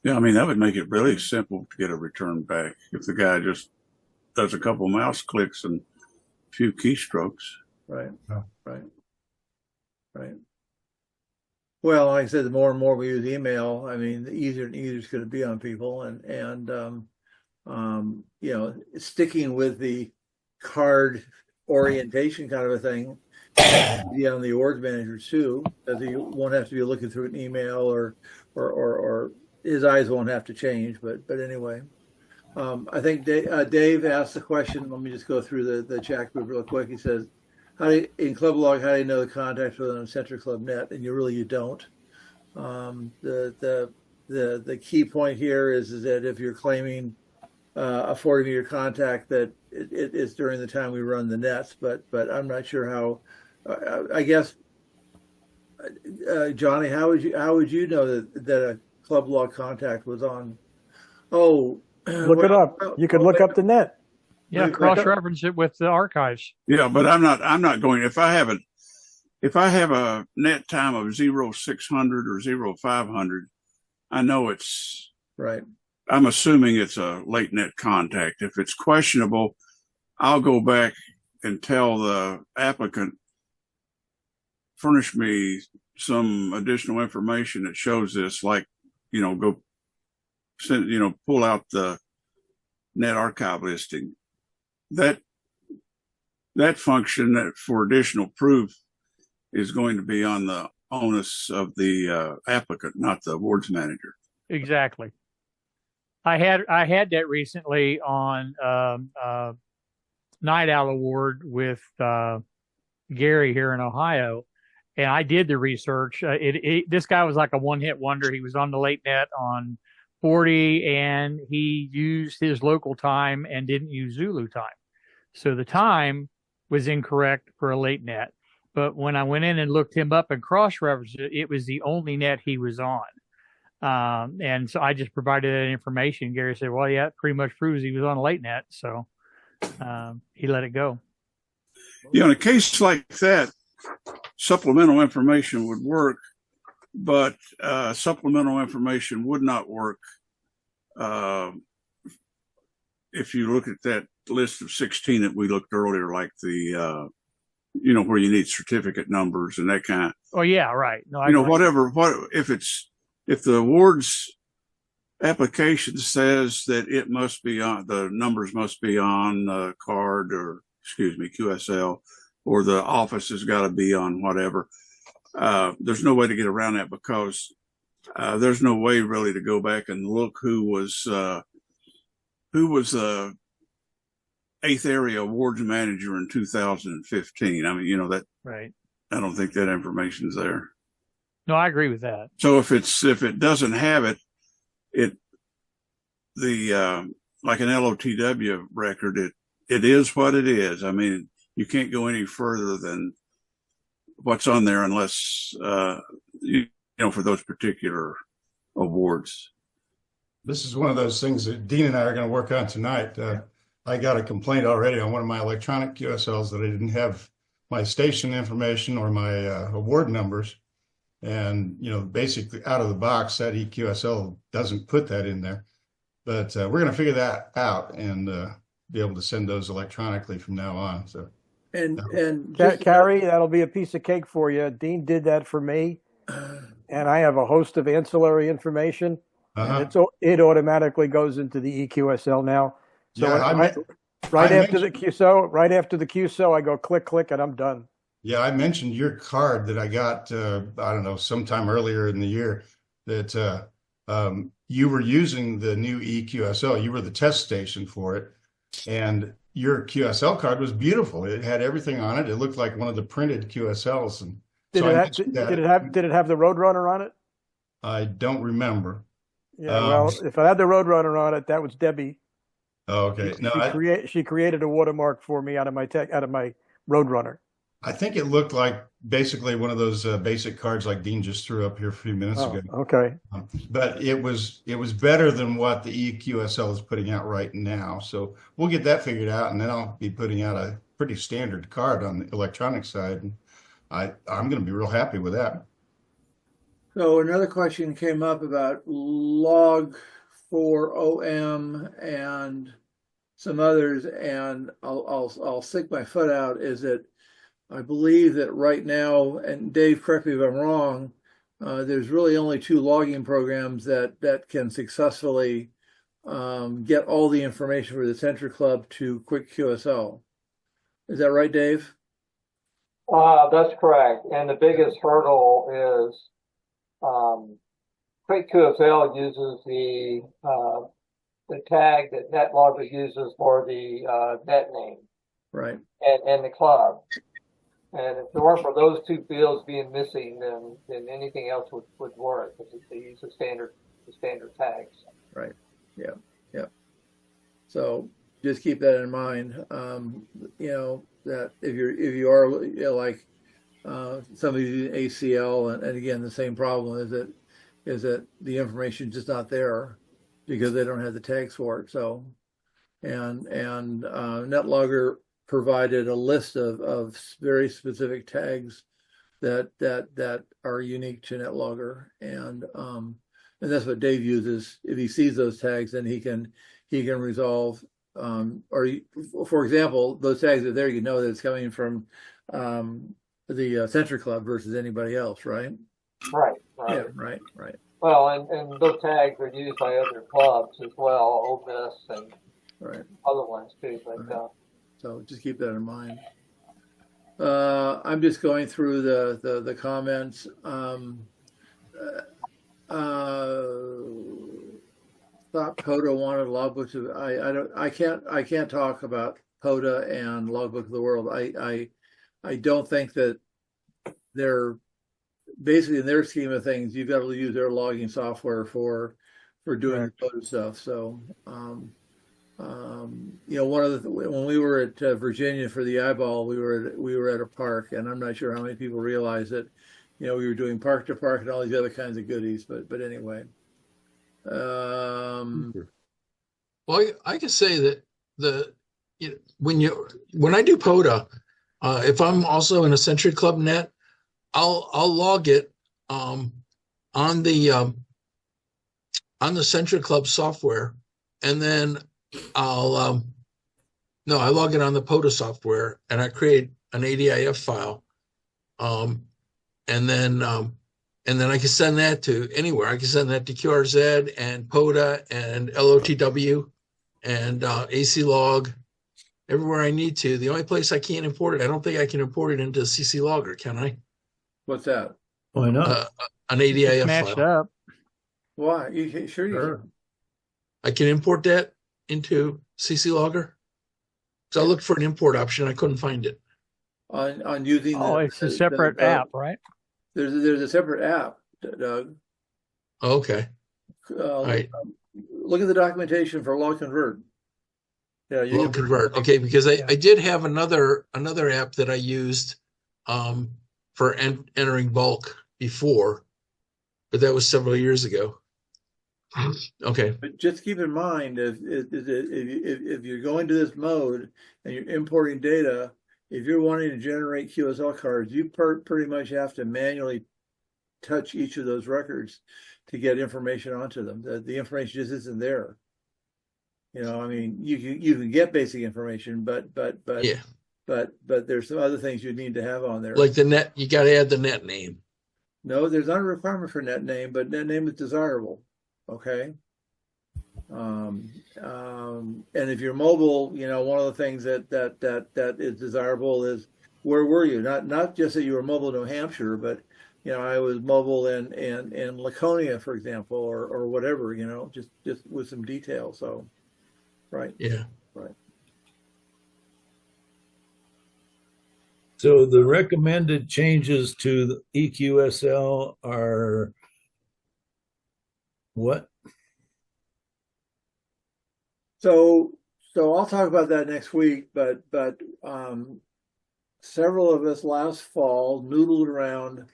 S2: yeah, I mean, that would make it really simple to get a return back if the guy just does a couple mouse clicks and a few keystrokes.
S1: Right.
S9: Oh.
S1: Right. Well, like I said, the more and more we use email, I mean, the easier and easier it's going to be on people, and sticking with the card orientation kind of a thing, be on the org manager too, because he won't have to be looking through an email, or his eyes won't have to change. But anyway, I think Dave asked the question. Let me just go through the chat group real quick. He says, in Club Log, how do you know the contacts within a Centric Club net? And you don't. The key point here is that if you're claiming a 40-meter contact, that it's during the time we run the nets. But I'm not sure how. I guess, Johnny, how would you know that a Club Log contact was on? Oh,
S8: look it up. You could look up the net.
S11: Yeah, cross-reference it with the archives.
S2: Yeah, but I'm not going. If I have a net time of 0600 or 0500, I know it's
S1: right.
S2: I'm assuming it's a late net contact. If it's questionable, I'll go back and tell the applicant, furnish me some additional information that shows this, like, go send, pull out the net archive listing. That function for additional proof is going to be on the onus of the applicant, not the awards manager.
S11: Exactly. I had that recently on Night Owl Award with Gary here in Ohio, and I did the research. This guy was like a one-hit wonder. He was on the late net on 40, and he used his local time and didn't use Zulu time. So the time was incorrect for a late net. But when I went in and looked him up and cross-referenced it, it was the only net he was on. And so I just provided that information. Gary said, well, yeah, it pretty much proves he was on a late net. So he let it go.
S2: In a case like that, supplemental information would work, but supplemental information would not work if you look at that list of 16 that we looked earlier, like the where you need certificate numbers and that kind of.
S11: Oh yeah, right. No,
S2: whatever. What if it's if the award's application says that it must be on, the numbers must be on the card, or excuse me, QSL, or the office has got to be on whatever. There's no way to get around that, because there's no way really to go back and look who was the 8th area awards manager in 2015. I mean, that
S11: Right.
S2: I don't think that information's there.
S11: No, I agree with that.
S2: So if it doesn't have it, like an LOTW record, it is what it is. I mean, you can't go any further than what's on there unless for those particular awards.
S9: This is one of those things that Dean and I are going to work on tonight. I got a complaint already on one of my electronic QSLs that I didn't have my station information or my award numbers. And, basically out of the box, that EQSL doesn't put that in there. But we're going to figure that out and be able to send those electronically from now on. So,
S1: And
S8: Carrie, that'll be a piece of cake for you. Dean did that for me, and I have a host of ancillary information, and it automatically goes into the EQSL now. So right after the QSO, I go click, and I'm done.
S9: Yeah, I mentioned your card that I got, I don't know, sometime earlier in the year, that you were using the new EQSL. You were the test station for it. And your QSL card was beautiful. It had everything on it. It looked like one of the printed QSLs. And
S8: did it have the Roadrunner on it?
S9: I don't remember.
S8: Yeah, well, if I had the Roadrunner on it, that was Debbie.
S9: Oh, okay.
S8: She created a watermark for me out of my Roadrunner.
S9: I think it looked like basically one of those basic cards like Dean just threw up here a few minutes ago.
S8: Okay.
S9: But it was better than what the EQSL is putting out right now. So we'll get that figured out, and then I'll be putting out a pretty standard card on the electronic side. And I'm going to be real happy with that.
S1: So another question came up about log for OM and some others, and I'll stick my foot out. Is that I believe that right now, and Dave, correct me if I'm wrong, there's really only 2 logging programs that can successfully get all the information for the Century Club to Quick QSL. Is that right, Dave?
S5: That's correct. And the biggest hurdle is Quick QSL uses the tag that NetLogger uses for the net name,
S1: right,
S5: and the club. And if it weren't for those 2 fields being missing, then anything else would work, because they use the standard tags.
S1: Right. Yeah. So just keep that in mind. That if you are like somebody using ACL, and again the same problem is that the information is just not there because they don't have the tags for it. So and NetLogger provided a list of very specific tags that are unique to NetLogger, and that's what Dave uses. If he sees those tags, then he can resolve. For example, those tags are there. You know that it's coming from the Century Club versus anybody else, right?
S5: Right.
S1: Yeah. Right.
S5: Well, and those tags are used by other clubs as well, Ole Miss and other ones too. But
S1: so just keep that in mind. I'm just going through the comments. Thought POTA wanted logbooks of I can't talk about POTA and Logbook of the World. I don't think that they're basically, in their scheme of things, you've got to use their logging software for doing the POTA stuff. So one of when we were at Virginia for the eyeball, we were at a park, and I'm not sure how many people realize that, we were doing park to park and all these other kinds of goodies, but anyway.
S12: Well, I can say that when I do POTA, if I'm also in a Century Club net, I'll log it on the Century Club software, and then I log it on the POTA software, and I create an ADIF file, and then and then I can send that to anywhere. I can send that to QRZ and POTA and LOTW and AC log, everywhere I need to. The only place I can't import it, I don't think I can import it into CC Logger, can I?
S1: What's that?
S7: Why not?
S12: An ADIF
S11: Smashed
S12: file.
S11: up.
S1: Why? You can, sure you
S7: Sure.
S1: can.
S12: I can import that into CC Logger. So I looked for an import option. I couldn't find it.
S1: On using
S11: Oh,
S1: the,
S11: it's a separate app, right?
S1: There's a separate app, Doug.
S12: Okay. All right.
S1: Look at the documentation for log convert. Yeah, you
S12: Log
S1: can
S12: convert. Okay, because I did have another app that I used for entering bulk before, but that was several years ago. Okay.
S1: But just keep in mind, if you're going to this mode and you're importing data, if you're wanting to generate QSL cards, you pretty much have to manually touch each of those records to get information onto them. The information just isn't there. You know, I mean, you can get basic information, but there's some other things you need to have on there.
S12: Like the net, you got to add the net name.
S1: No, there's not a requirement for net name, but net name is desirable. Okay. And if you're mobile, you know, one of the things that is desirable is where were you? Not just that you were mobile in New Hampshire, but you know, I was mobile in Laconia, for example, or whatever, you know, just with some detail. So, right.
S12: Yeah.
S1: Right.
S7: So the recommended changes to the EQSL are what?
S1: So I'll talk about that next week, but several of us last fall noodled around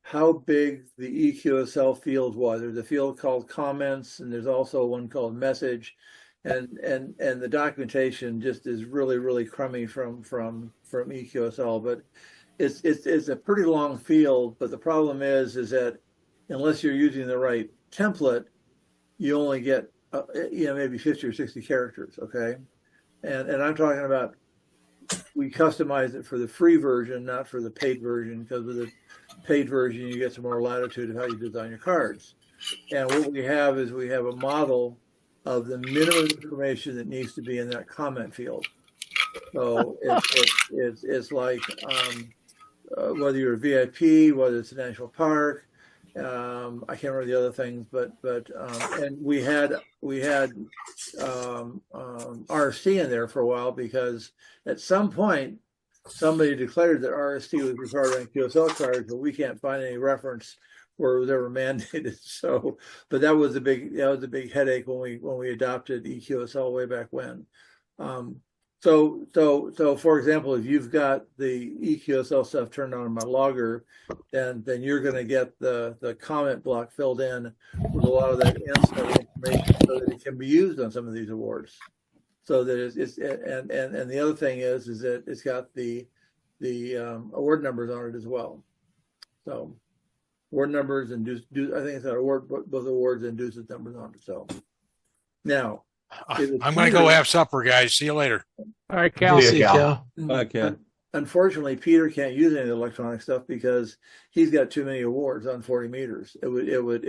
S1: how big the EQSL field was. There's a field called comments, and there's also one called message, and the documentation just is really crummy from EQSL. But it's a pretty long field. But the problem is that unless you're using the right template, you only get you know, maybe 50 or 60 characters. Okay, and I'm talking about we customize it for the free version, not for the paid version, because with the paid version you get some more latitude of how you design your cards. And what we have is we have a model of the minimum information that needs to be in that comment field. So it's like whether you're a VIP, whether it's a national park, I can't remember the other things, but and we had RST in there for a while because at some point somebody declared that RST was required on QSL cards, but we can't find any reference where it was ever mandated. So, but that was a big headache when we adopted EQSL way back when. So for example, if you've got the EQSL stuff turned on in my logger, then you're going to get the comment block filled in with a lot of that ancillary information so that it can be used on some of these awards. So that it's and the other thing is that it's got the award numbers on it as well. So award numbers and I think it's got both awards and dues numbers on it. So now.
S3: I'm going to go have supper, guys. See you later.
S11: All right, Cal.
S12: See you, Cal.
S7: Bye, Ken.
S1: Unfortunately, Peter can't use any of the electronic stuff because he's got too many awards on 40 meters. It would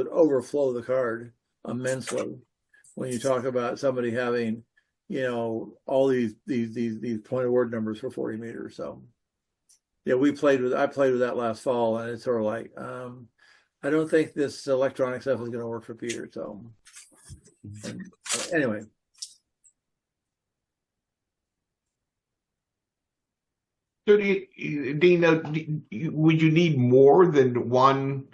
S1: overflow the card immensely when you talk about somebody having, you know, all these point award numbers for 40 meters. So yeah, I played with that last fall, and it's sort of like I don't think this electronic stuff is going to work for Peter. So. Anyway.
S4: So, Dean, would you need more than one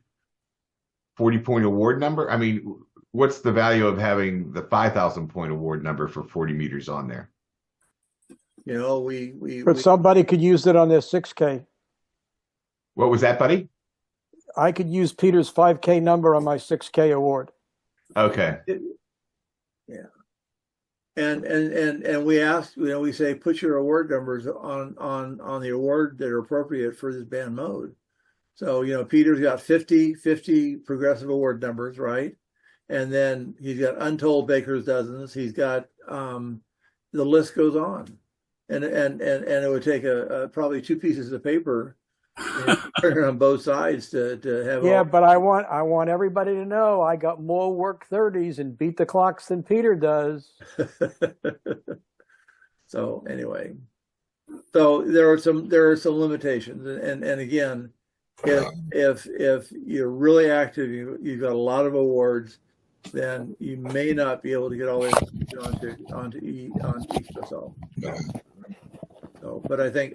S4: 40-point award number? I mean, what's the value of having the 5,000-point award number for 40 meters on there?
S1: You know,
S8: But somebody could use it on their 6K.
S4: What was that, buddy?
S8: I could use Peter's 5K number on my 6K award.
S4: Okay.
S1: Yeah. And we asked, you know, we say put your award numbers on the award that are appropriate for this band mode. So, you know, Peter's got 50 progressive award numbers, right? And then he's got untold baker's dozens. He's got the list goes on. And it would take probably 2 pieces of paper on both sides to have
S8: Yeah,
S1: all.
S8: but I want everybody to know I got more work 30s and beat the clocks than Peter does.
S1: So anyway, so there are some limitations, and again, if you're really active, you've got a lot of awards, then you may not be able to get all the information on QSL. So, but I think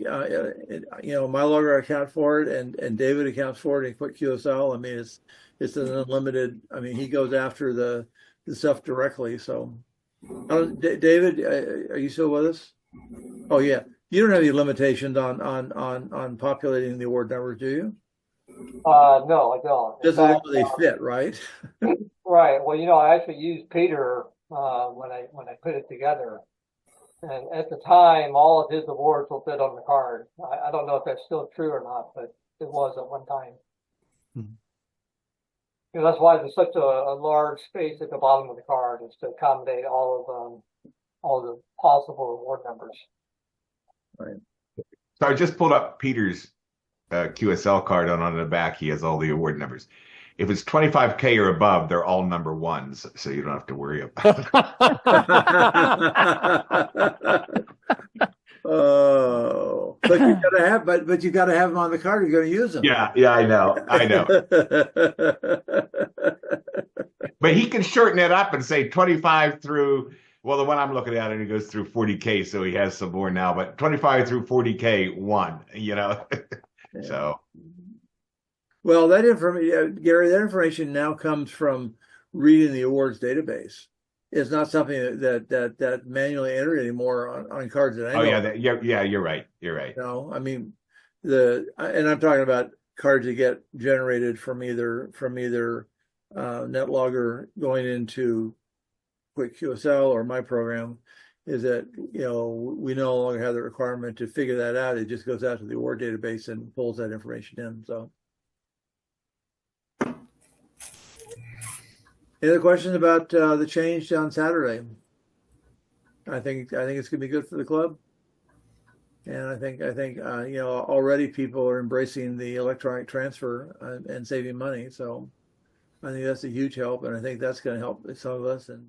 S1: my logger account for it, and David accounts for it in Quick QSL. I mean, it's an unlimited. I mean, he goes after the stuff directly. So, David, are you still with us? Oh yeah, you don't have any limitations on populating the award numbers, do you?
S5: No, I don't.
S1: Just as long as they fit, right?
S5: Right. Well, I actually used Peter when I put it together, and at the time, all of his awards will fit on the card. I don't know if that's still true or not, but it was at one time. That's why there's such a large space at the bottom of the card, is to accommodate all the possible award numbers.
S1: Right.
S4: So I just pulled up Peter's QSL card, and on the back he has all the award numbers. If it's 25K or above, they're all number ones, so you don't have to worry about it.
S1: Oh, but you gotta have, but you gotta have them on the card. You're going to use them.
S4: Yeah, I know. But he can shorten it up and say 25 through. Well, the one I'm looking at, and he goes through 40K, so he has some more now. But 25 through 40K, one. So.
S1: Well, that information, Gary, that information now comes from reading the awards database. It's not something that manually entered anymore on cards that I know.
S4: Oh yeah, you're right. You're right.
S1: No, I mean and I'm talking about cards that get generated from either NetLogger going into Quick QSL or my program. Is that we no longer have the requirement to figure that out. It just goes out to the award database and pulls that information in. So. Any other questions about the change on Saturday? I think it's going to be good for the club, and I think already people are embracing the electronic transfer and saving money. So I think that's a huge help, and I think that's going to help some of us. And